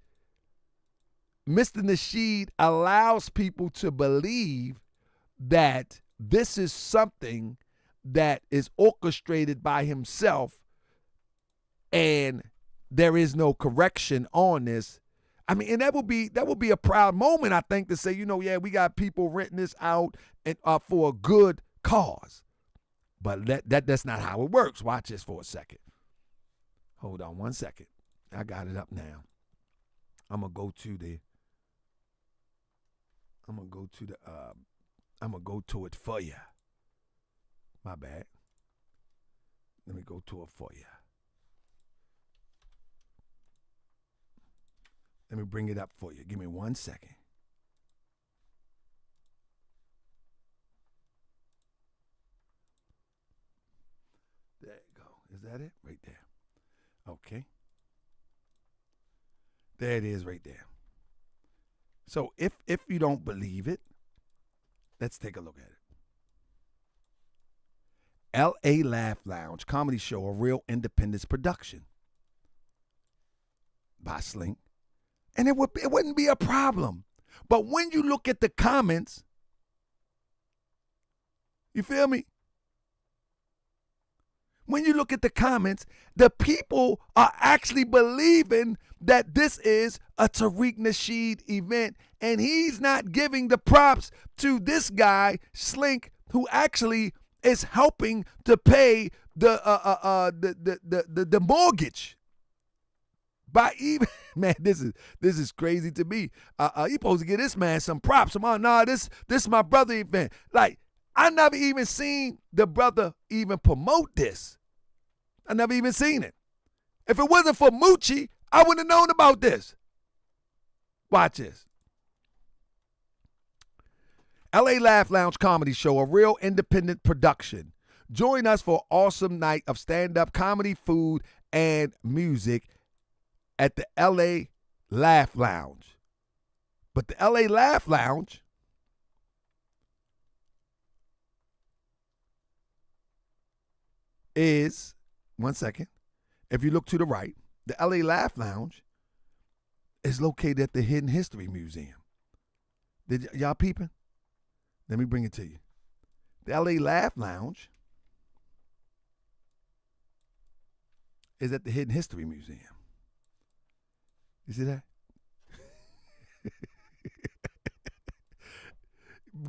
Mr. Nasheed allows people to believe that this is something that is orchestrated by himself and there is no correction on this. I mean, and that would be a proud moment, I think, to say, yeah, we got people renting this out and for a good cause. But that's not how it works. Watch this for a second. Hold on one second. I got it up now. I'm gonna go to it for you. My bad. Let me go to it for you. Let me bring it up for you. Give me 1 second. There you go. Is that it? Right there. Okay. There it is right there. So if you don't believe it, let's take a look at it. L.A. Laugh Lounge comedy show, a real independence production by Slink. And it wouldn't be a problem. But when you look at the comments, you feel me? When you look at the comments, the people are actually believing that this is a Tariq Nasheed event, and he's not giving the props to this guy, Slink, who actually is helping to pay the mortgage. By even man, this is crazy to me. You supposed to give this man some props. This my brother event. Like, I never even seen the brother even promote this. I never even seen it. If it wasn't for Moochie, I wouldn't have known about this. Watch this. LA Laugh Lounge comedy show, a real independent production. Join us for an awesome night of stand-up comedy, food, and music at the LA Laugh Lounge. But the LA Laugh Lounge is, one second, if you look to the right, the LA Laugh Lounge is located at the Hidden History Museum. Y'all peeping? Let me bring it to you. The LA Laugh Lounge is at the Hidden History Museum. You see that?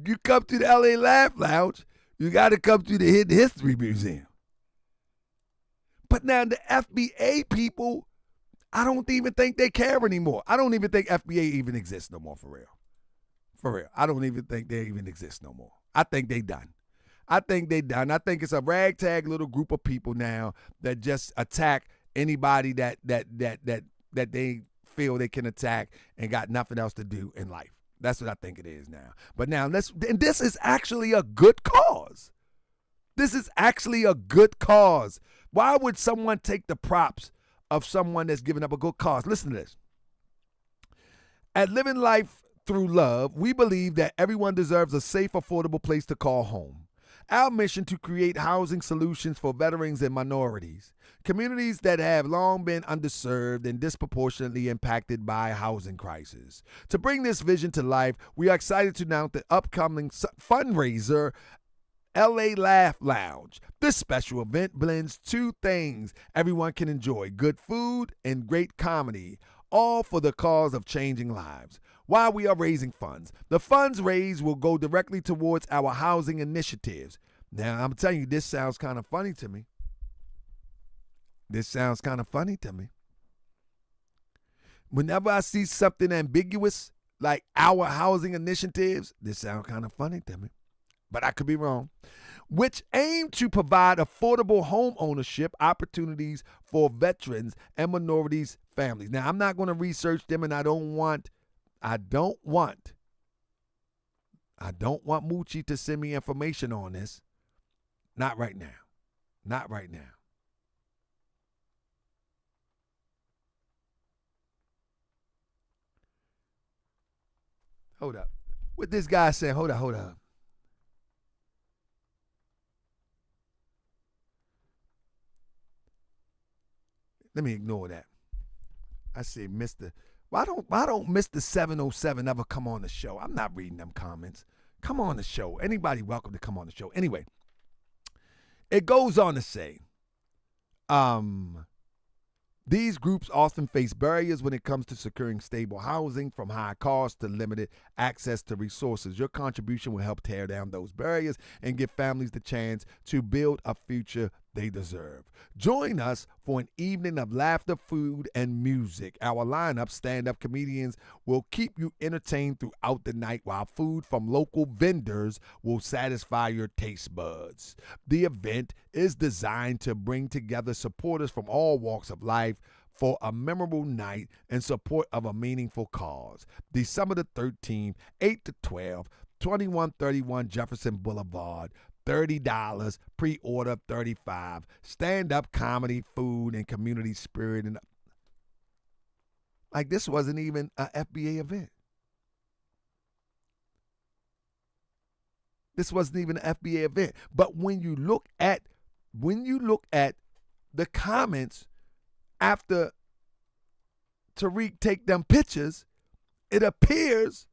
You come to the LA Laugh Lounge, you got to come to the Hidden History Museum. But now the FBA people, I don't even think they care anymore. I don't even think FBA even exists no more, for real. For real. I don't even think they even exist no more. I think they done. I think it's a ragtag little group of people now that just attack anybody that they feel they can attack and got nothing else to do in life. That's what I think it is now. But now and this is actually a good cause. This is actually a good cause. Why would someone take the props of someone that's giving up a good cause? Listen to this. At Living Life Through Love, we believe that everyone deserves a safe, affordable place to call home. Our mission to create housing solutions for veterans and minorities, communities that have long been underserved and disproportionately impacted by housing crisis. To bring this vision to life, we are excited to announce the upcoming fundraiser, LA Laugh Lounge. This special event blends two things everyone can enjoy: good food and great comedy, all for the cause of changing lives. While we are raising funds, the funds raised will go directly towards our housing initiatives. Now, I'm telling you, this sounds kind of funny to me. Whenever I see something ambiguous like our housing initiatives, this sounds kind of funny to me. But I could be wrong, which aim to provide affordable home ownership opportunities for veterans and minorities families. Now, I'm not going to research them, and I don't want Moochie to send me information on this. Not right now. Hold up. What this guy said, hold up. Let me ignore that. I say, why don't Mr. 707 ever come on the show? I'm not reading them comments. Come on the show. Anybody welcome to come on the show. Anyway, it goes on to say, these groups often face barriers when it comes to securing stable housing, from high costs to limited access to resources. Your contribution will help tear down those barriers and give families the chance to build a future they deserve. Join us for an evening of laughter, food, and music. Our lineup, stand-up comedians, will keep you entertained throughout the night, while food from local vendors will satisfy your taste buds. The event is designed to bring together supporters from all walks of life for a memorable night in support of a meaningful cause. December the 13th, 8 to 12, 2131 Jefferson Boulevard. $30, pre-order $35. Stand-up comedy, food, and community spirit. And like, this wasn't even an FBA event. This wasn't even an FBA event. But when you look at the comments after Tariq take them pictures, it appears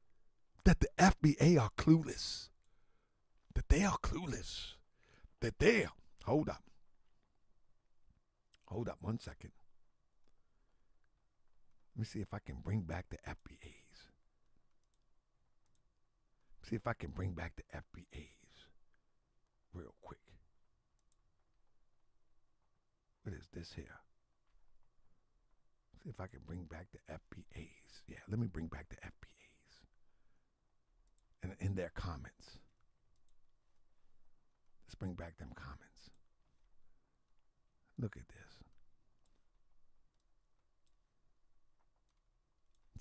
that the FBA are clueless. That they are clueless. That they, hold up 1 second. Let me see if I can bring back the FBAs. See if I can bring back the FBAs real quick. What is this here? See if I can bring back the FBAs. Yeah, let me bring back the FBAs. And in their comments. Let's bring back them comments. Look at this.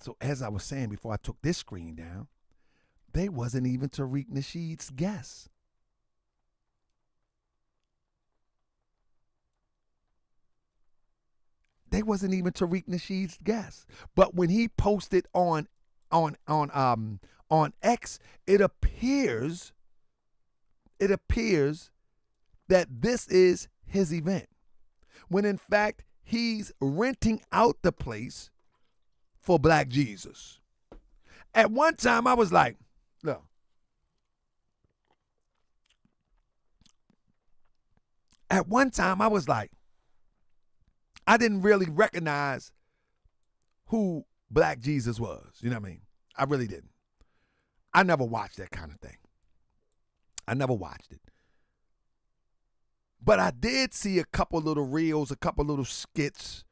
So as I was saying before I took this screen down, they wasn't even Tariq Nasheed's guess. They wasn't even Tariq Nasheed's guess. But when he posted on X, it appears that this is his event. When in fact, he's renting out the place for Black Jesus. At one time, I was like, look. At one time, I was like, I didn't really recognize who Black Jesus was. You know what I mean? I really didn't. I never watched that kind of thing. I never watched it. But I did see a couple little reels, a couple little skits,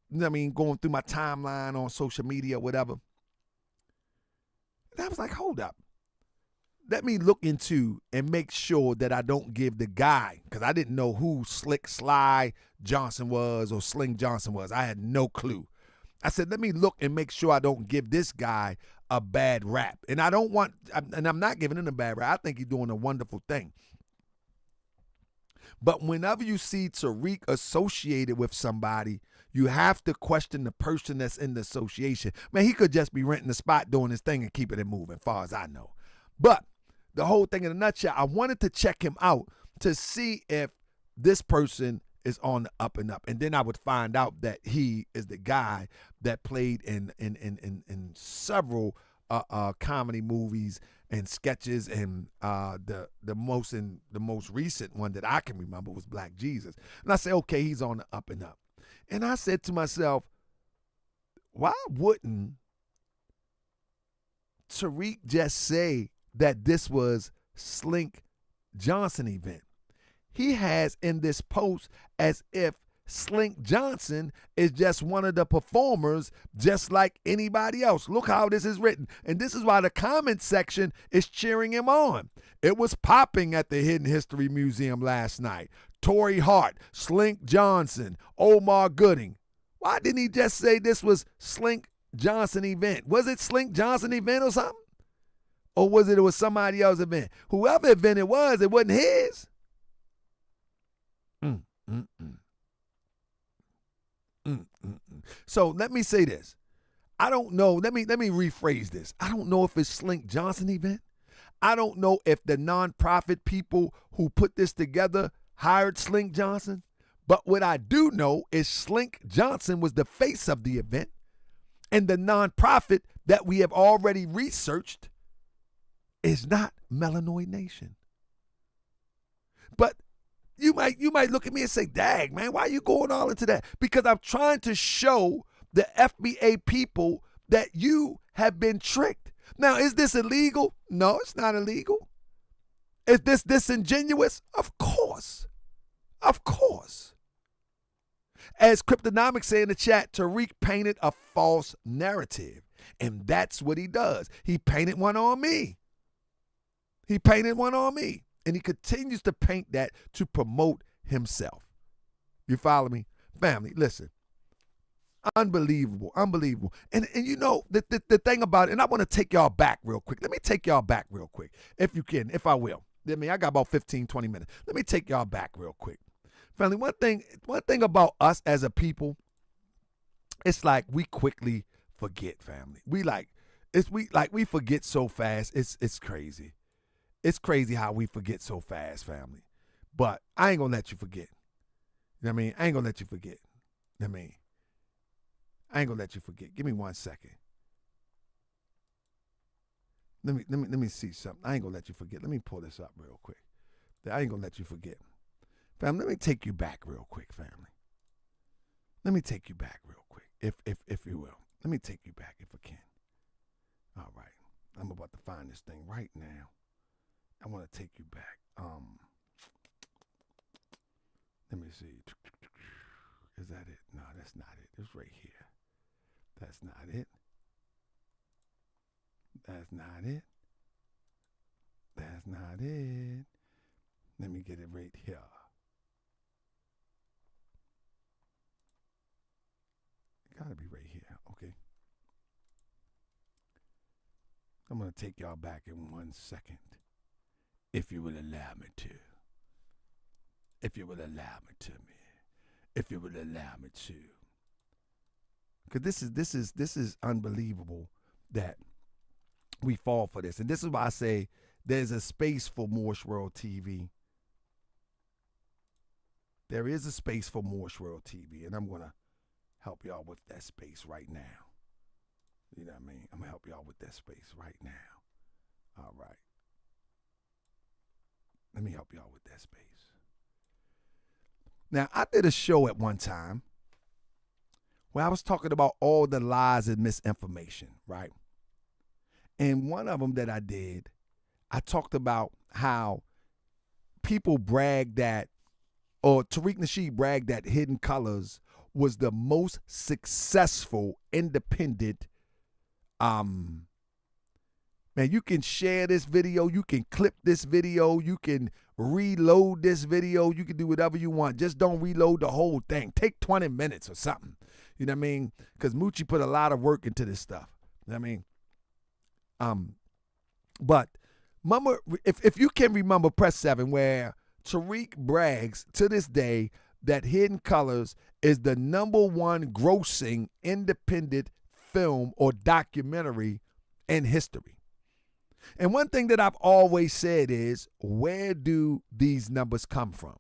you know what I mean, going through my timeline on social media or whatever. And I was like, hold up. Let me look into and make sure that I don't give the guy, because I didn't know who Slick Sly Johnson was or Sling Johnson was. I had no clue. I said, let me look and make sure I don't give this guy a bad rap. And I don't want, and I'm not giving him a bad rap. I think he's doing a wonderful thing. But whenever you see Tariq associated with somebody, you have to question the person that's in the association. Man, he could just be renting the spot, doing his thing, and keeping it moving, as far as I know. But the whole thing in a nutshell, I wanted to check him out to see if this person is on the up and up. And then I would find out that he is the guy that played in several comedy movies and sketches, and the most recent one that I can remember was Black Jesus. And I said, okay, he's on the up and up. And I said to myself, why wouldn't Tariq just say that this was Slink Johnson event? He has in this post as if Slink Johnson is just one of the performers, just like anybody else. Look how this is written. And this is why the comment section is cheering him on. It was popping at the Hidden History Museum last night. Torrey Hart, Slink Johnson, Omar Gooding. Why didn't he just say this was Slink Johnson event? Was it Slink Johnson event or something? Or was it somebody else's event? Whoever event it wasn't his. So let me say this. I don't know. Let me rephrase this. I don't know if it's Slink Johnson event. I don't know if the nonprofit people who put this together hired Slink Johnson. But what I do know is Slink Johnson was the face of the event, and the nonprofit that we have already researched is not Melanoid Nation. But you might look at me and say, dang, man, why are you going all into that? Because I'm trying to show the FBA people that you have been tricked. Now, is this illegal? No, it's not illegal. Is this disingenuous? Of course. Of course. As Cryptonomics say in the chat, Tariq painted a false narrative. And that's what he does. He painted one on me. He painted one on me. And he continues to paint that to promote himself. You follow me? Family, listen. Unbelievable. Unbelievable. And you know, the thing about it, and I want to take y'all back real quick. Let me take y'all back real quick, if you can, if I will. I got about 15, 20 minutes. Let me take y'all back real quick. Family, one thing about us as a people, it's like we quickly forget, family. We forget so fast. It's crazy. It's crazy how we forget so fast, family. But I ain't gonna let you forget. You know what I mean? I ain't gonna let you forget. You know what I mean? I ain't gonna let you forget. Give me 1 second. Let me see something. I ain't gonna let you forget. Let me pull this up real quick. I ain't gonna let you forget. Fam, let me take you back real quick, family. Let me take you back real quick, if you will. Let me take you back if I can. All right. I'm about to find this thing right now. I want to take you back. Let me see. Is that it? No, that's not it. It's right here. That's not it. That's not it. That's not it. Let me get it right here. It gotta be right here. Okay. I'm gonna take y'all back in 1 second, if you will allow me to. If you will allow me to, if you will allow me to. Because this is unbelievable that we fall for this. And this is why I say there's a space for Moorish World TV. There is a space for Moorish World TV, and I'm going to help y'all with that space right now. You know what I mean? I'm going to help y'all with that space right now. All right. Let me help y'all with that space. Now, I did a show at one time where I was talking about all the lies and misinformation, right? And one of them that I did, I talked about how people bragged that, or Tariq Nasheed bragged that Hidden Colors was the most successful independent. Man, you can share this video, you can clip this video, you can reload this video, you can do whatever you want. Just don't reload the whole thing. Take 20 minutes or something. You know what I mean? Because Moochie put a lot of work into this stuff. You know what I mean? But remember, if you can remember Press 7, where Tariq brags to this day that Hidden Colors is the #1 grossing independent film or documentary in history. And one thing that I've always said is, where do these numbers come from?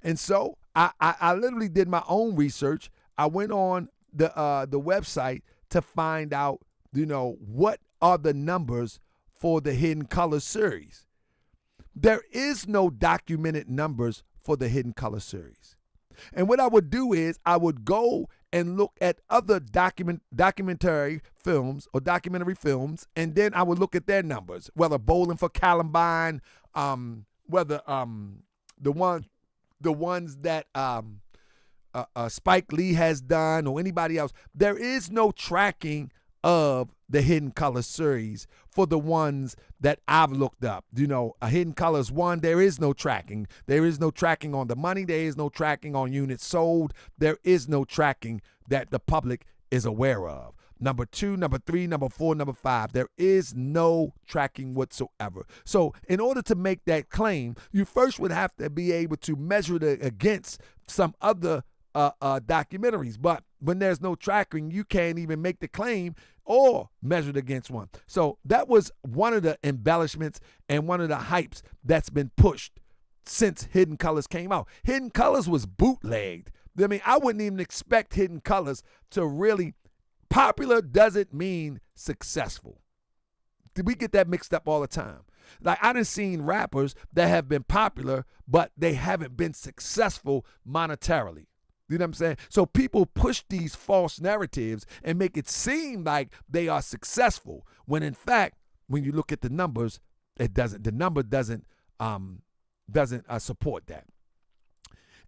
And so I literally did my own research. I went on the website to find out, what are the numbers for the Hidden Colors series. There is no documented numbers for the Hidden Colors series. And what I would do is I would go and look at other documentary films or documentary films, and then I would look at their numbers, whether Bowling for Columbine, whether the ones that Spike Lee has done, or anybody else. There is no tracking of the Hidden Colors series for the ones that I've looked up. A Hidden Colors 1, there is no tracking. There is no tracking on the money. There is no tracking on units sold. There is no tracking that the public is aware of. Number 2, number 3, number 4, number 5, there is no tracking whatsoever. So in order to make that claim, you first would have to be able to measure it against some other documentaries. But when there's no tracking, you can't even make the claim or measure it against one. So that was one of the embellishments and one of the hypes that's been pushed since Hidden Colors came out. Hidden Colors was bootlegged. I mean, I wouldn't even expect Hidden Colors to really, popular doesn't mean successful. We get that mixed up all the time. Like, I done seen rappers that have been popular, but they haven't been successful monetarily. You know what I'm saying? So people push these false narratives and make it seem like they are successful, when in fact, when you look at the numbers, it doesn't. The number doesn't support that.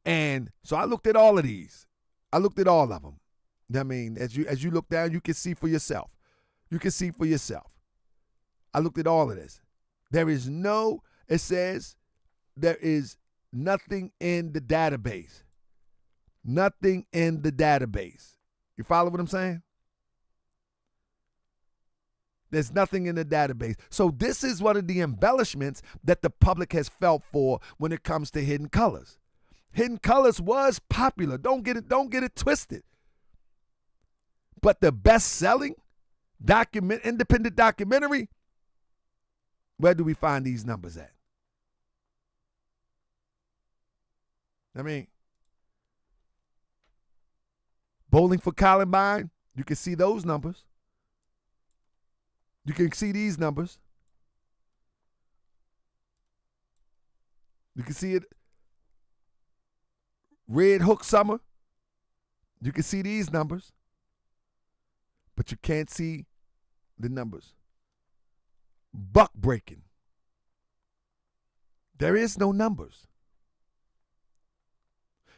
And so I looked at all of these. I looked at all of them. I mean, as you look down, you can see for yourself. You can see for yourself. I looked at all of this. It says there is nothing in the database. Nothing in the database. You follow what I'm saying? There's nothing in the database. So this is one of the embellishments that the public has felt for when it comes to Hidden Colors. Hidden Colors was popular. Don't get it twisted. But the best-selling independent documentary Where do we find these numbers at? I mean, Bowling for Columbine, you can see those numbers. You can see these numbers. You can see it. Red Hook Summer, you can see these numbers. But you can't see the numbers. Buck breaking. There is no numbers.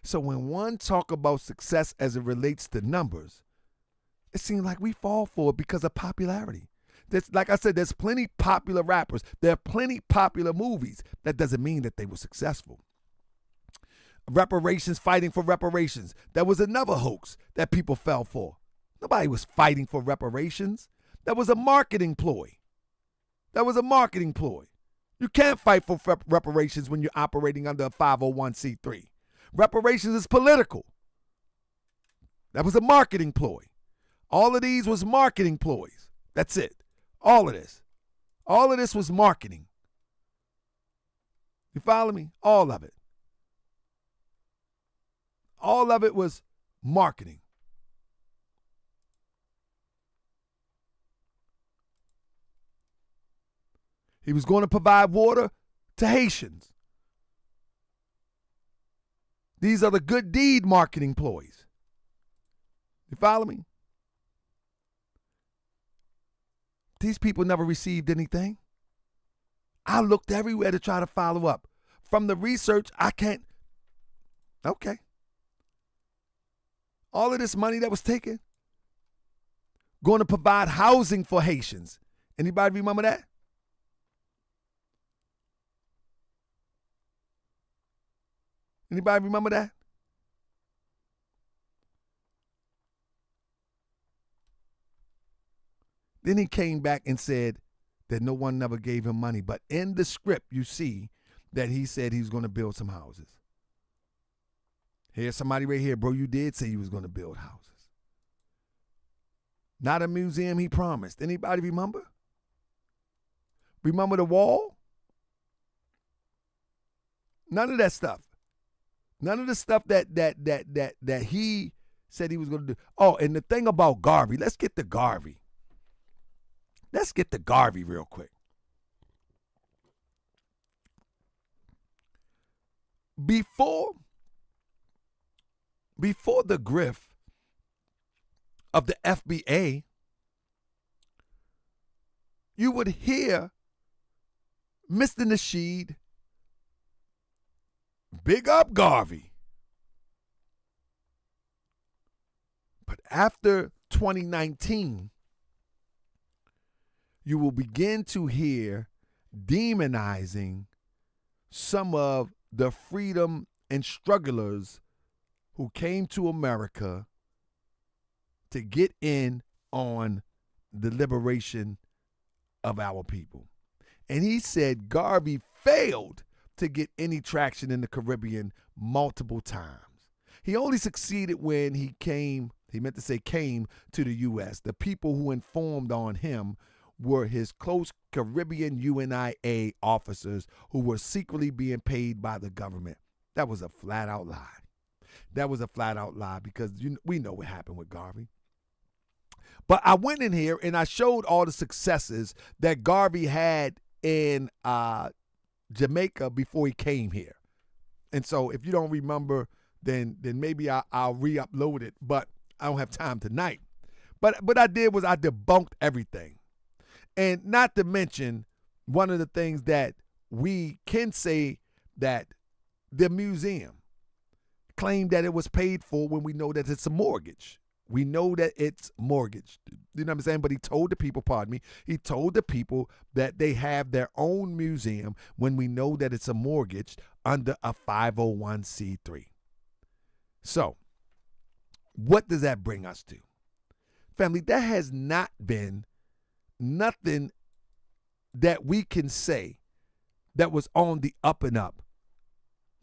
So when one talk about success as it relates to numbers, it seems like we fall for it because of popularity. Like I said, there's plenty popular rappers. There are plenty popular movies. That doesn't mean that they were successful. Reparations, fighting for reparations. That was another hoax that people fell for. Nobody was fighting for reparations. That was a marketing ploy. That was a marketing ploy. You can't fight for reparations when you're operating under a 501c3. Reparations is political. That was a marketing ploy. All of these was marketing ploys. That's it. All of this. All of this was marketing. You follow me? All of it. All of it was marketing. He was going to provide water to Haitians. These are the good deed marketing ploys. You follow me? These people never received anything. I looked everywhere to try to follow up. From the research, I can't. Okay. All of this money that was taken, going to provide housing for Haitians. Anybody remember that? Anybody remember that? Then he came back and said that no one never gave him money. But in the script, you see that he said he was going to build some houses. Here's somebody right here, bro. You did say you was going to build houses. Not a museum he promised. Anybody remember? Remember the wall? None of that stuff. None of the stuff that he said he was going to do. Oh, and the thing about Garvey, let's get to Garvey. Let's get to Garvey real quick. Before the grift of the FBA, you would hear Mr. Nasheed, big up Garvey. But after 2019, you will begin to hear demonizing some of the freedom and strugglers who came to America to get in on the liberation of our people. And he said Garvey failed to get any traction in the Caribbean multiple times. He only succeeded when he came to the U.S. The people who informed on him were his close Caribbean UNIA officers who were secretly being paid by the government. That was a flat-out lie. That was a flat-out lie because we know what happened with Garvey. But I went in here and I showed all the successes that Garvey had in Jamaica before he came here. And so if you don't remember, then maybe I'll re-upload it, but I don't have time tonight. But what I did was I debunked everything. And not to mention, one of the things that we can say that the museum claimed that it was paid for when we know that it's a mortgage. We know that it's mortgaged. You know what I'm saying? But he told the people, he told the people that they have their own museum when we know that it's a mortgage under a 501c3. So, what does that bring us to? Family, there has not been nothing that we can say that was on the up and up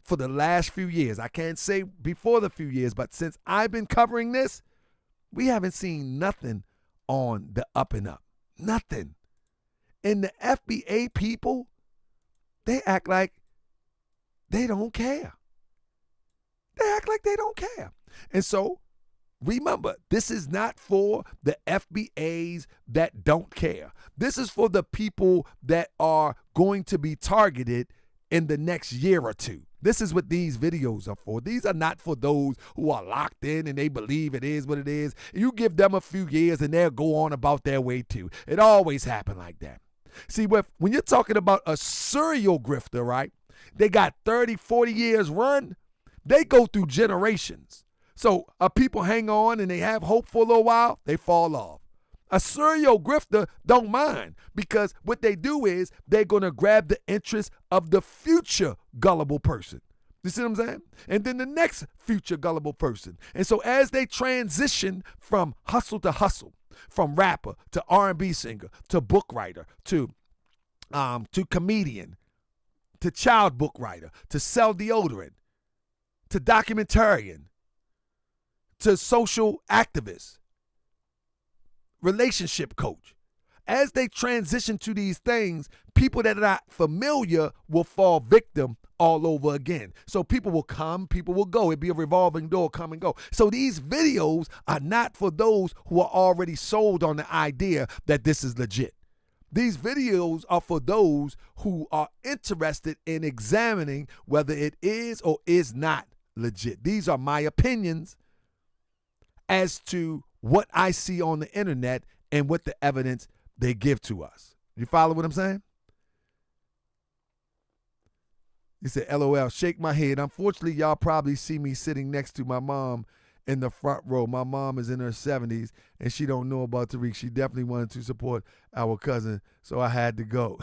for the last few years. I can't say before the few years, but since I've been covering this, we haven't seen nothing on the up and up. Nothing. And the FBA people, they act like they don't care. They act like they don't care. And so, remember, this is not for the FBAs that don't care. This is for the people that are going to be targeted in the next year or two. This is what these videos are for. These are not for those who are locked in and they believe it is what it is. You give them a few years and they'll go on about their way too. It always happened like that. See, when you're talking about a serial grifter, right? They got 30, 40 years run. They go through generations. So people hang on and they have hope for a little while, they fall off. A serial grifter don't mind, because what they do is they're going to grab the interest of the future gullible person. You see what I'm saying? And then the next future gullible person. And so as they transition from hustle to hustle, from rapper to R&B singer to book writer to comedian to child book writer to sell deodorant to documentarian to social activist, relationship coach. As they transition to these things, people that are not familiar will fall victim all over again. So people will come, people will go. It'll be a revolving door, come and go. So these videos are not for those who are already sold on the idea that this is legit. These videos are for those who are interested in examining whether it is or is not legit. These are my opinions as to what I see on the internet and what the evidence they give to us. You follow what I'm saying? He said, LOL, shake my head. Unfortunately, y'all probably see me sitting next to my mom in the front row. My mom is in her 70s, and she don't know about Tariq. She definitely wanted to support our cousin, so I had to go.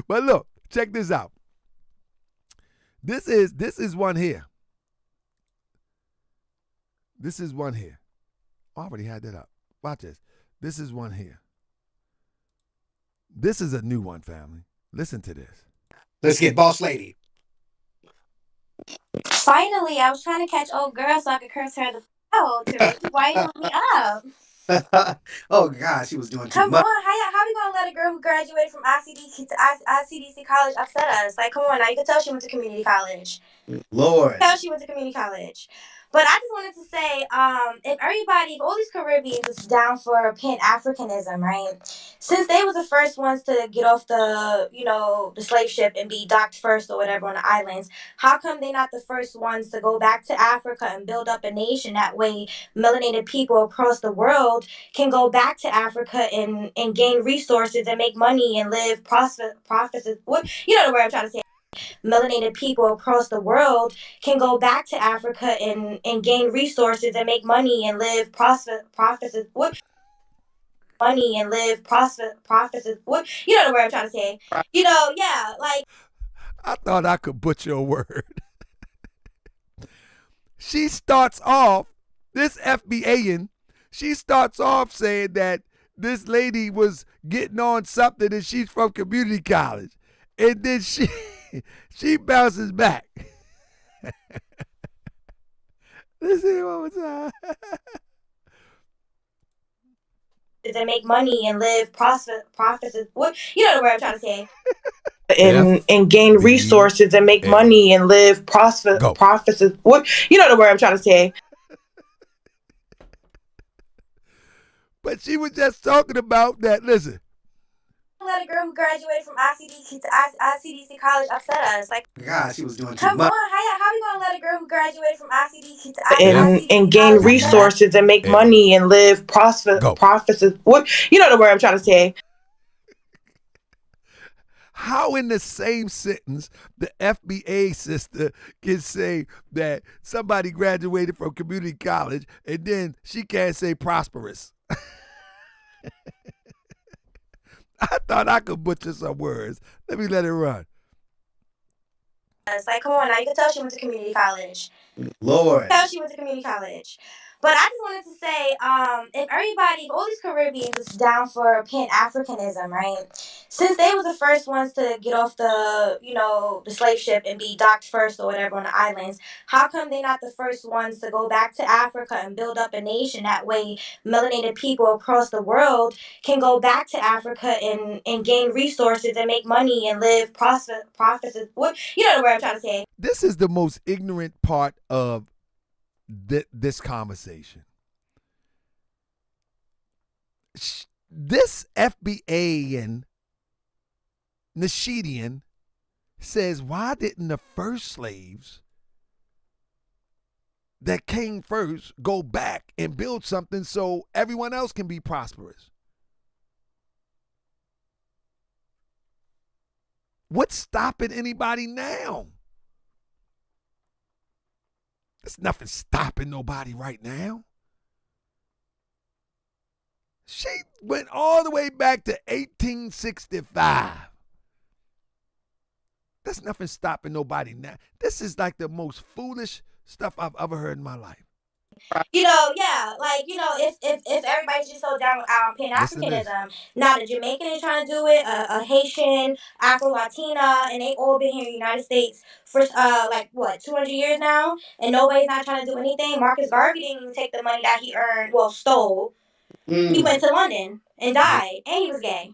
But look, check this out. This is one here. This is one here. Oh, I already had that up. Watch this. This is one here. This is a new one, family. Listen to this. Let's get Boss Lady. Finally, I was trying to catch old girl so I could curse her the out. Why you want me up? Oh God, she was doing too Come much. on, how we gonna let a girl who graduated from ICDC college upset us? Like, come on, now you can tell she went to community college. Lord. Tell she went to community college. But I just wanted to say, if all these Caribbeans is down for Pan-Africanism, right? Since they was the first ones to get off the slave ship and be docked first or whatever on the islands, how come they not the first ones to go back to Africa and build up a nation? That way, melanated people across the world can go back to Africa and gain resources and make money and live profits. You know the word I'm trying to say. Melanated people across the world can go back to Africa and gain resources and make money and live profits. Money and live profits. You know the word I'm trying to say. Yeah, like. I thought I could butcher a word. She starts off, this FBAing, she starts off saying that this lady was getting on something and she's from community college. And then she bounces back. Listen one more time. To make money and live profits. You know the word I'm trying to say. And gain resources and make money and live profits. You know the word I'm trying to say. But she was just talking about that. Listen. Let a girl who graduated from ICDC college upset us. Like, God, she was doing too come much. on, how we gonna let a girl who graduated from ICDC and gain resources and make money and live profits. You know the word I'm trying to say. How in the same sentence the FBA sister can say that somebody graduated from community college and then she can't say prosperous? I thought I could butcher some words. Let me let it run. It's like, come on, now you can tell she went to community college. Lord. Tell she went to community college. But I just wanted to say, if all these Caribbeans is down for Pan-Africanism, right? Since they was the first ones to get off the slave ship and be docked first or whatever on the islands, how come they not the first ones to go back to Africa and build up a nation? That way, melanated people across the world can go back to Africa and gain resources and make money and live profits. You know the word I'm trying to say. This is the most ignorant part of this conversation. This FBA and Nasheedian says, why didn't the first slaves that came first go back and build something so everyone else can be prosperous? What's stopping anybody now? There's nothing stopping nobody right now. She went all the way back to 1865. There's nothing stopping nobody now. This is like the most foolish stuff I've ever heard in my life. If everybody's just so down with Pan-Africanism, now the Jamaican is trying to do it, a Haitian, Afro-Latina, and they all been here in the United States for 200 years now, and nobody's not trying to do anything. Marcus Garvey didn't even take the money that he earned, stole. He went to London and died, and he was gay.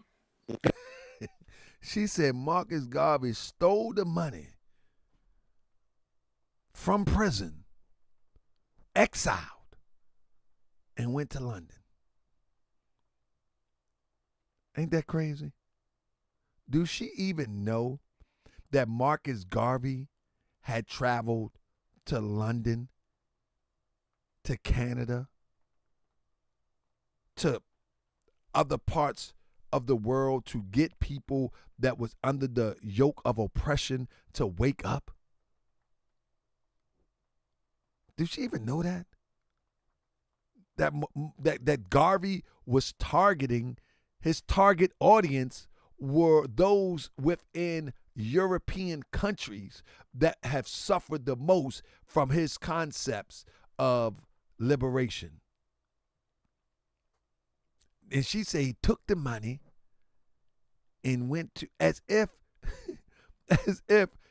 She said Marcus Garvey stole the money from prison, exiled, and went to London. Ain't that crazy? Do she even know that Marcus Garvey had traveled to London, to Canada, to other parts of the world to get people that was under the yoke of oppression to wake up? Did she even know that? That Garvey was targeting, his target audience were those within European countries that have suffered the most from his concepts of liberation. And she said he took the money and went to, as if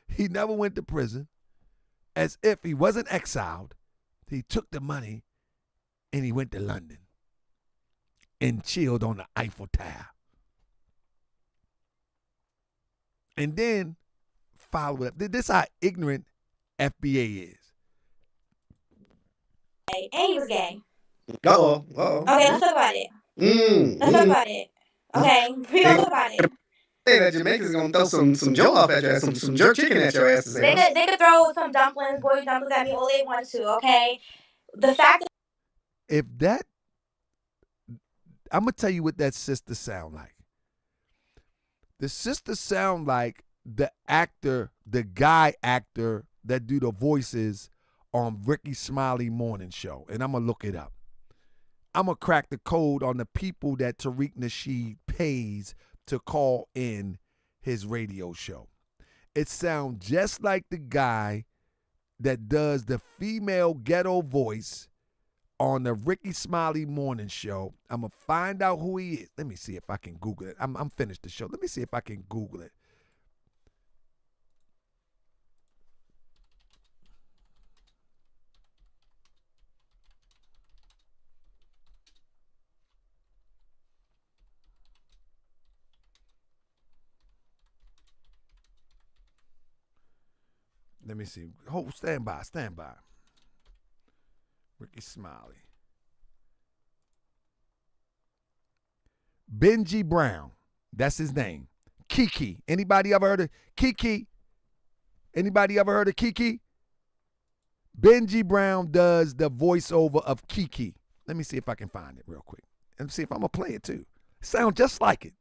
he never went to prison, as if he wasn't exiled. He took the money and he went to London and chilled on the Eiffel Tower. And then follow up. This is how ignorant FBA is. And he was gay. Uh-oh. Okay, let's talk about it. Let's talk about it. Okay, we gonna talk about it. Hey, that Jamaican's gonna throw some joe off at your ass, some jerk chicken at your ass. They could throw some dumplings, boiled dumplings at me all they want to, okay? The fact that I'm gonna tell you what that sister sound like. The sister sound like the actor, the guy actor that do the voices on Ricky Smiley morning show. And I'm gonna look it up. I'm gonna crack the code on the people that Tariq Nasheed pays to call in his radio show. It sounds just like the guy that does the female ghetto voice on the Ricky Smiley morning show. I'm going to find out who he is. Let me see if I can Google it. I'm finished the show. Let me see if I can Google it. Let me see. Hold, stand by. Ricky Smiley. Benji Brown. That's his name. Kiki. Anybody ever heard of Kiki? Anybody ever heard of Kiki? Benji Brown does the voiceover of Kiki. Let me see if I can find it real quick. And see if I'm going to play it too. Sound just like it.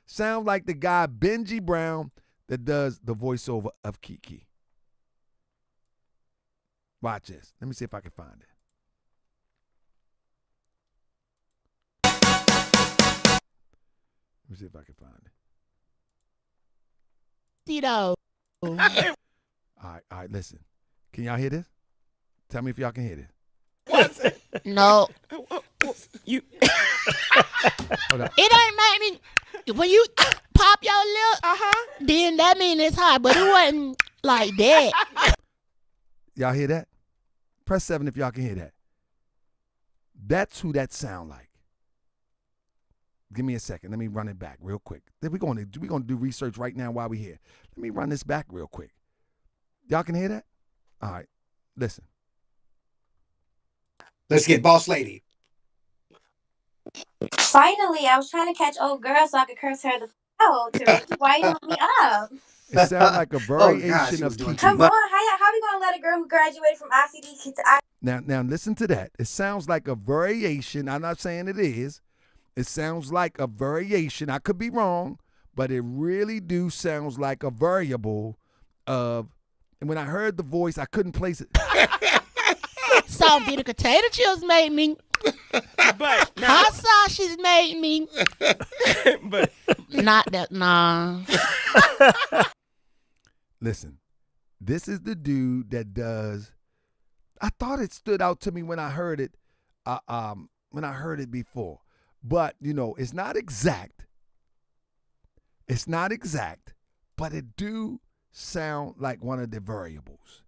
Sound like the guy Benji Brown that does the voiceover of Kiki. Watch this. Let me see if I can find it. Let me see if I can find it. Tito. All right, listen. Can y'all hear this? Tell me if y'all can hear this. No. You. It ain't make me. When you pop your lip, then that mean it's hot, but it wasn't like that. Y'all hear that? Press 7 if y'all can hear that. That's who that sound like. Give me a second. Let me run it back real quick. Then we're gonna do research right now while we're here. Let me run this back real quick. Y'all can hear that? All right. Listen. Let's get Boss Lady. Finally, I was trying to catch old girl so I could curse her the out. Tariq, why you want me up? It sounds like a variation of Come Kiki. on, how we gonna let a girl who graduated from ICD to Now listen to that. It sounds like a variation. I'm not saying it is. It sounds like a variation. I could be wrong, but it really do sounds like a variable of. And when I heard the voice, I couldn't place it. Some bitter potato chips made me. But Hot sausages made me. but Not that, nah. Listen, this is the dude that does. I thought it stood out to me when I heard it. When I heard it before, but it's not exact. It's not exact, but it do sound like one of the variables.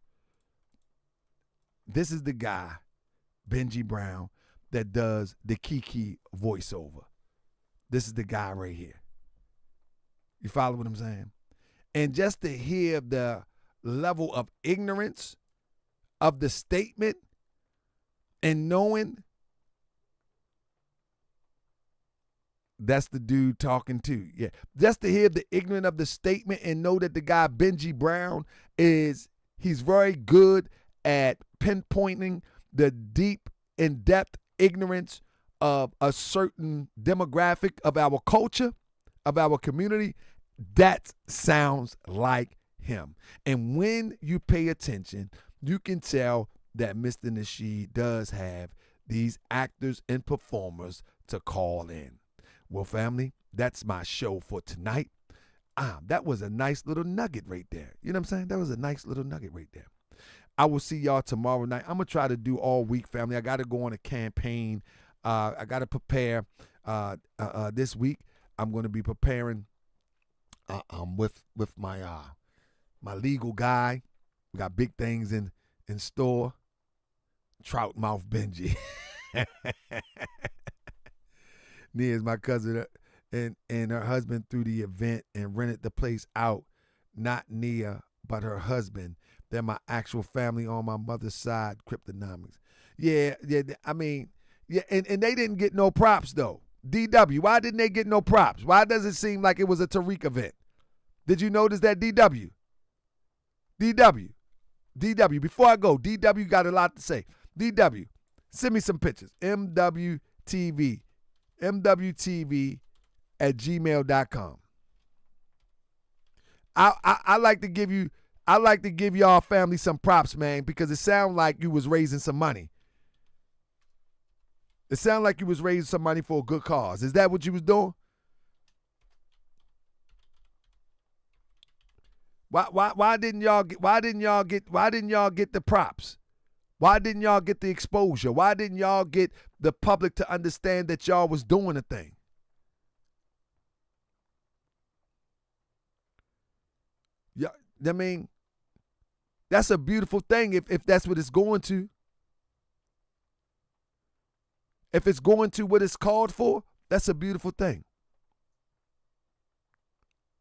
This is the guy, Benji Brown, that does the Kiki voiceover. This is the guy right here. You follow what I'm saying? And just to hear the level of ignorance of the statement and knowing that's the dude talking too. Yeah. Just to hear the ignorance of the statement and know that the guy Benji Brown he's very good at pinpointing the deep, in-depth ignorance of a certain demographic of our culture, of our community. That sounds like him. And when you pay attention, you can tell that Mr. Nasheed does have these actors and performers to call in. Well, family, that's my show for tonight. That was a nice little nugget right there. You know what I'm saying? That was a nice little nugget right there. I will see y'all tomorrow night. I'm going to try to do all week, family. I got to go on a campaign. I got to prepare this week. I'm going to be preparing with my my legal guy. We got big things in store. Trout Mouth Benji. Nia's my cousin and her husband threw the event and rented the place out. Not Nia, but her husband. They're my actual family on my mother's side, Cryptonomics. Yeah, I mean, yeah, and they didn't get no props, though. DW, why didn't they get no props? Why does it seem like it was a Tariq event? Did you notice that, DW? DW, before I go, DW got a lot to say. DW, send me some pictures. MWTv at gmail.com. I like to give y'all family some props, man, because it sounded like you was raising some money. It sounded like you was raising some money for a good cause. Is that what you was doing? Why didn't y'all get the props? Why didn't y'all get the exposure? Why didn't y'all get the public to understand that y'all was doing a thing? Yeah, I mean, that's a beautiful thing if that's what it's going to. If it's going to what it's called for, that's a beautiful thing.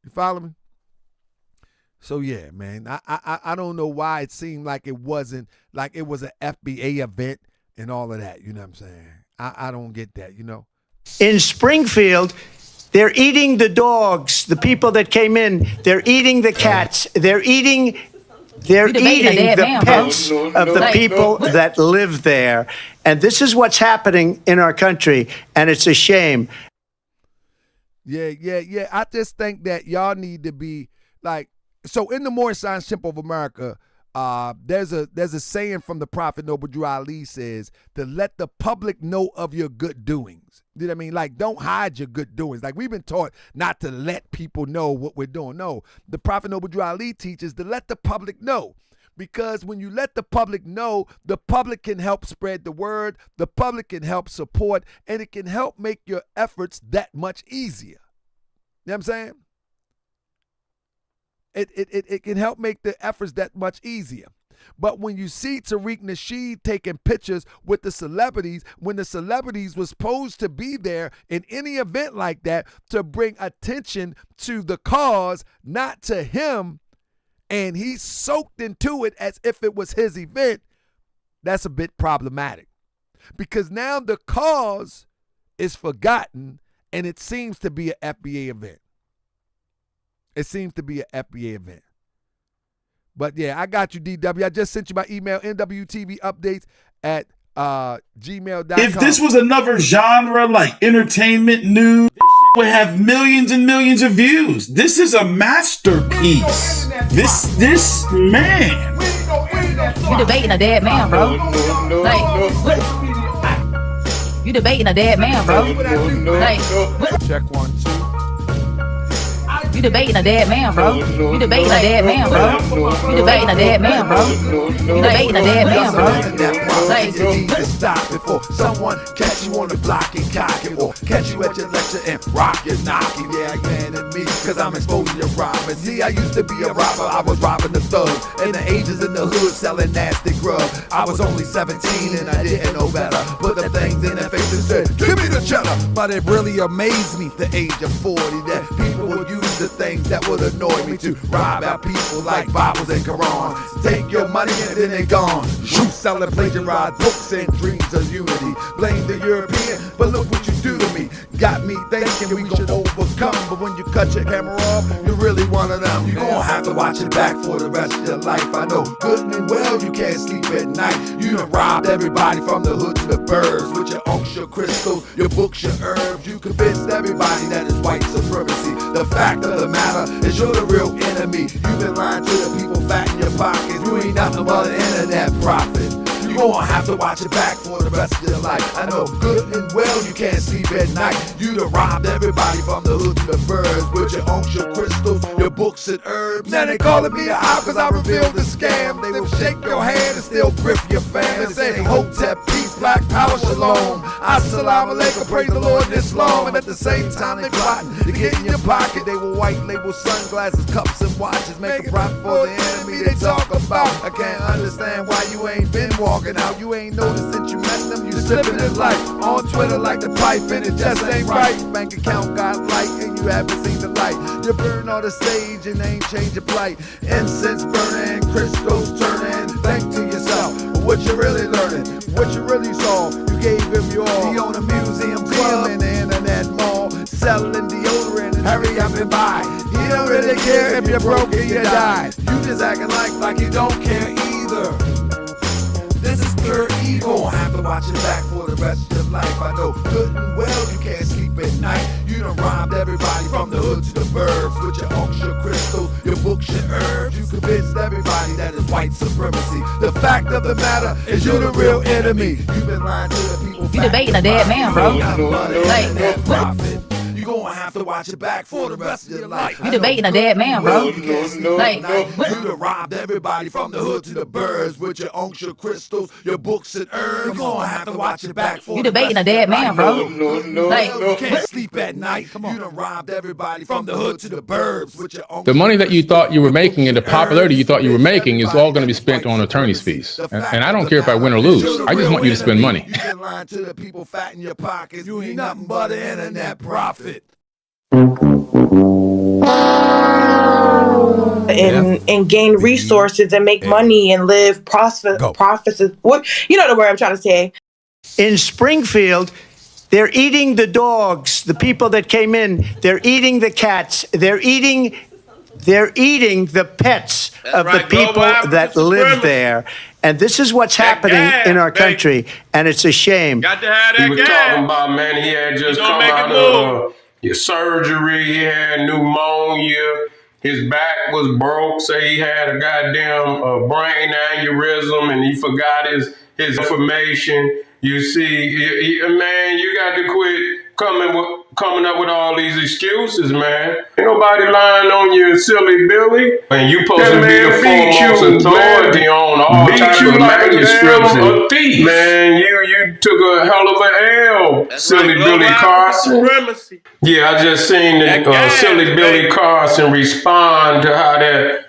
You follow me? So yeah, man, I don't know why it seemed like it wasn't, like it was an FBA event and all of that. You know what I'm saying? I don't get that, you know. In Springfield, they're eating the dogs, the people that came in. They're eating the cats. They're eating the pets of the people that live there. And this is what's happening in our country, and it's a shame. Yeah. I just think that y'all need to be like, so in the Moorish Science Temple of America, there's a saying from the Prophet Noble Drew Ali says to let the public know of your good doings. You know what I mean? Like, don't hide your good doings. Like, we've been taught not to let people know what we're doing. No, the Prophet Noble Drew Ali teaches to let the public know. Because when you let the public know, the public can help spread the word, the public can help support, and it can help make your efforts that much easier. You know what I'm saying? It can help make the efforts that much easier. But when you see Tariq Nasheed taking pictures with the celebrities, when the celebrities was supposed to be there in any event like that to bring attention to the cause, not to him, and he's soaked into it as if it was his event, that's a bit problematic. Because now the cause is forgotten and it seems to be an FBA event. It seems to be an FBA event. But yeah, I got you, DW. I just sent you my email, MWTv updates at gmail.com. If this was another genre like entertainment news, would have millions and millions of views. This is a masterpiece. This man. You debating a dead man, bro. Like, what? You debating a dead man, bro. Like, what? Check 1, 2. You debating a dead man, bro. You debating a dead man, bro. You debating a dead man, bro. You debating a dead man, bro. Like, stop before someone catch you on the block and cock it, or catch you at your lecture and rock it, knock it. Yeah, you mad at me, cause I'm exposing your robbing. See, I used to be a robber, I was robbing the thugs, and the agents in the hood selling nasty grub. I was only 17 and I didn't know better. Put them things in their face and said, give me the cheddar. But it really amazed me, the age of 40, that people would use the things that would annoy me to rob our people like Bibles and Quran. Take your money and then they gone. Shoot, sell and plagiarize books and dreams of unity. Blame the European, but look what you do to me. Got me thinking we should overcome, but when you cut your camera off, you're really one of them. You gon' have to watch it back for the rest of your life. I know good and well you can't sleep at night. You done robbed everybody from the hood to the burbs with your unks, your crystals, your books, your herbs. You convinced everybody that it's white supremacy. The fact of the matter is you're the real enemy. You've been lying to the people fat in your pockets. You ain't nothing but an internet prophet. You gon' have to watch it back for the rest of your life. I know good and well you can't sleep at night. You done robbed everybody from the hood to the birds with your unks, your crystals, your books and herbs. Now they calling me a op cause I revealed the scam. They will shake your hand and still griff your fam and say Hotep, peace, black power, shalom. Assalamu alaikum, praise the Lord, Islam. And at the same time they plotting to get in your pocket. They will white label sunglasses, cups and watches, make a profit for the enemy they talk about. I can't understand why you ain't been walking out. You ain't noticed since you met them, you slipping in life. On Twitter like the pipe and it just ain't right. Bank account got light and you haven't seen the light. You burn all the sage and ain't change your plight. Incense burning, crystals turning. Think to yourself, what you really learning, what you really saw. You gave him your all. He own a museum club in the internet mall, selling deodorant and hurry up and buy. He don't really care if you're broke or you die. You just acting like you don't care either. This is pure evil. Gon' have to watch it back for the rest of your life. I know good and well you can't sleep at night. You done robbed everybody from the hood to the burbs with your unks, your crystals, your books, your herbs. You convinced everybody that it's white supremacy. The fact of the matter is you're the real enemy. You've been lying to the people. you debating a dead man, bro. Like, what? You gon' have to watch it back for the rest of your life. You debating a dead man, bro. Like, what? You done robbed everybody from the hood to the birds with your unks, your crystals, your books and herbs. You gon' have to watch it back for You debating a dead man, bro. Like, you can't sleep at night. Come on. You done robbed everybody from the hood to the burbs with your unks. The money that you thought you were making and the popularity you thought you were making is all going to be spent on attorney's fees. And I don't care if I win or lose. I just want you to spend money. You've been lying to the people fat in your pockets. You ain't nothing but an internet prophet. And gain resources and make money and live profits. What you know the word I'm trying to say. In Springfield, they're eating the dogs, the people that came in. They're eating the cats. They're eating the pets of the people that live there. And this is what's happening in our country, and it's a shame. Got to have that he was talking about, man, he had just come out of his surgery, he had pneumonia, his back was broke, say he had a goddamn brain aneurysm, and he forgot his information. You see, man, you got to quit coming up with all these excuses, man. Ain't nobody lying on you, silly Billy. And you supposed to be the foremost authority on all types of manuscripts. And, thief. Man, you took a hell of an L, silly Billy Carson. Yeah, I just seen silly Billy Carson respond to how that,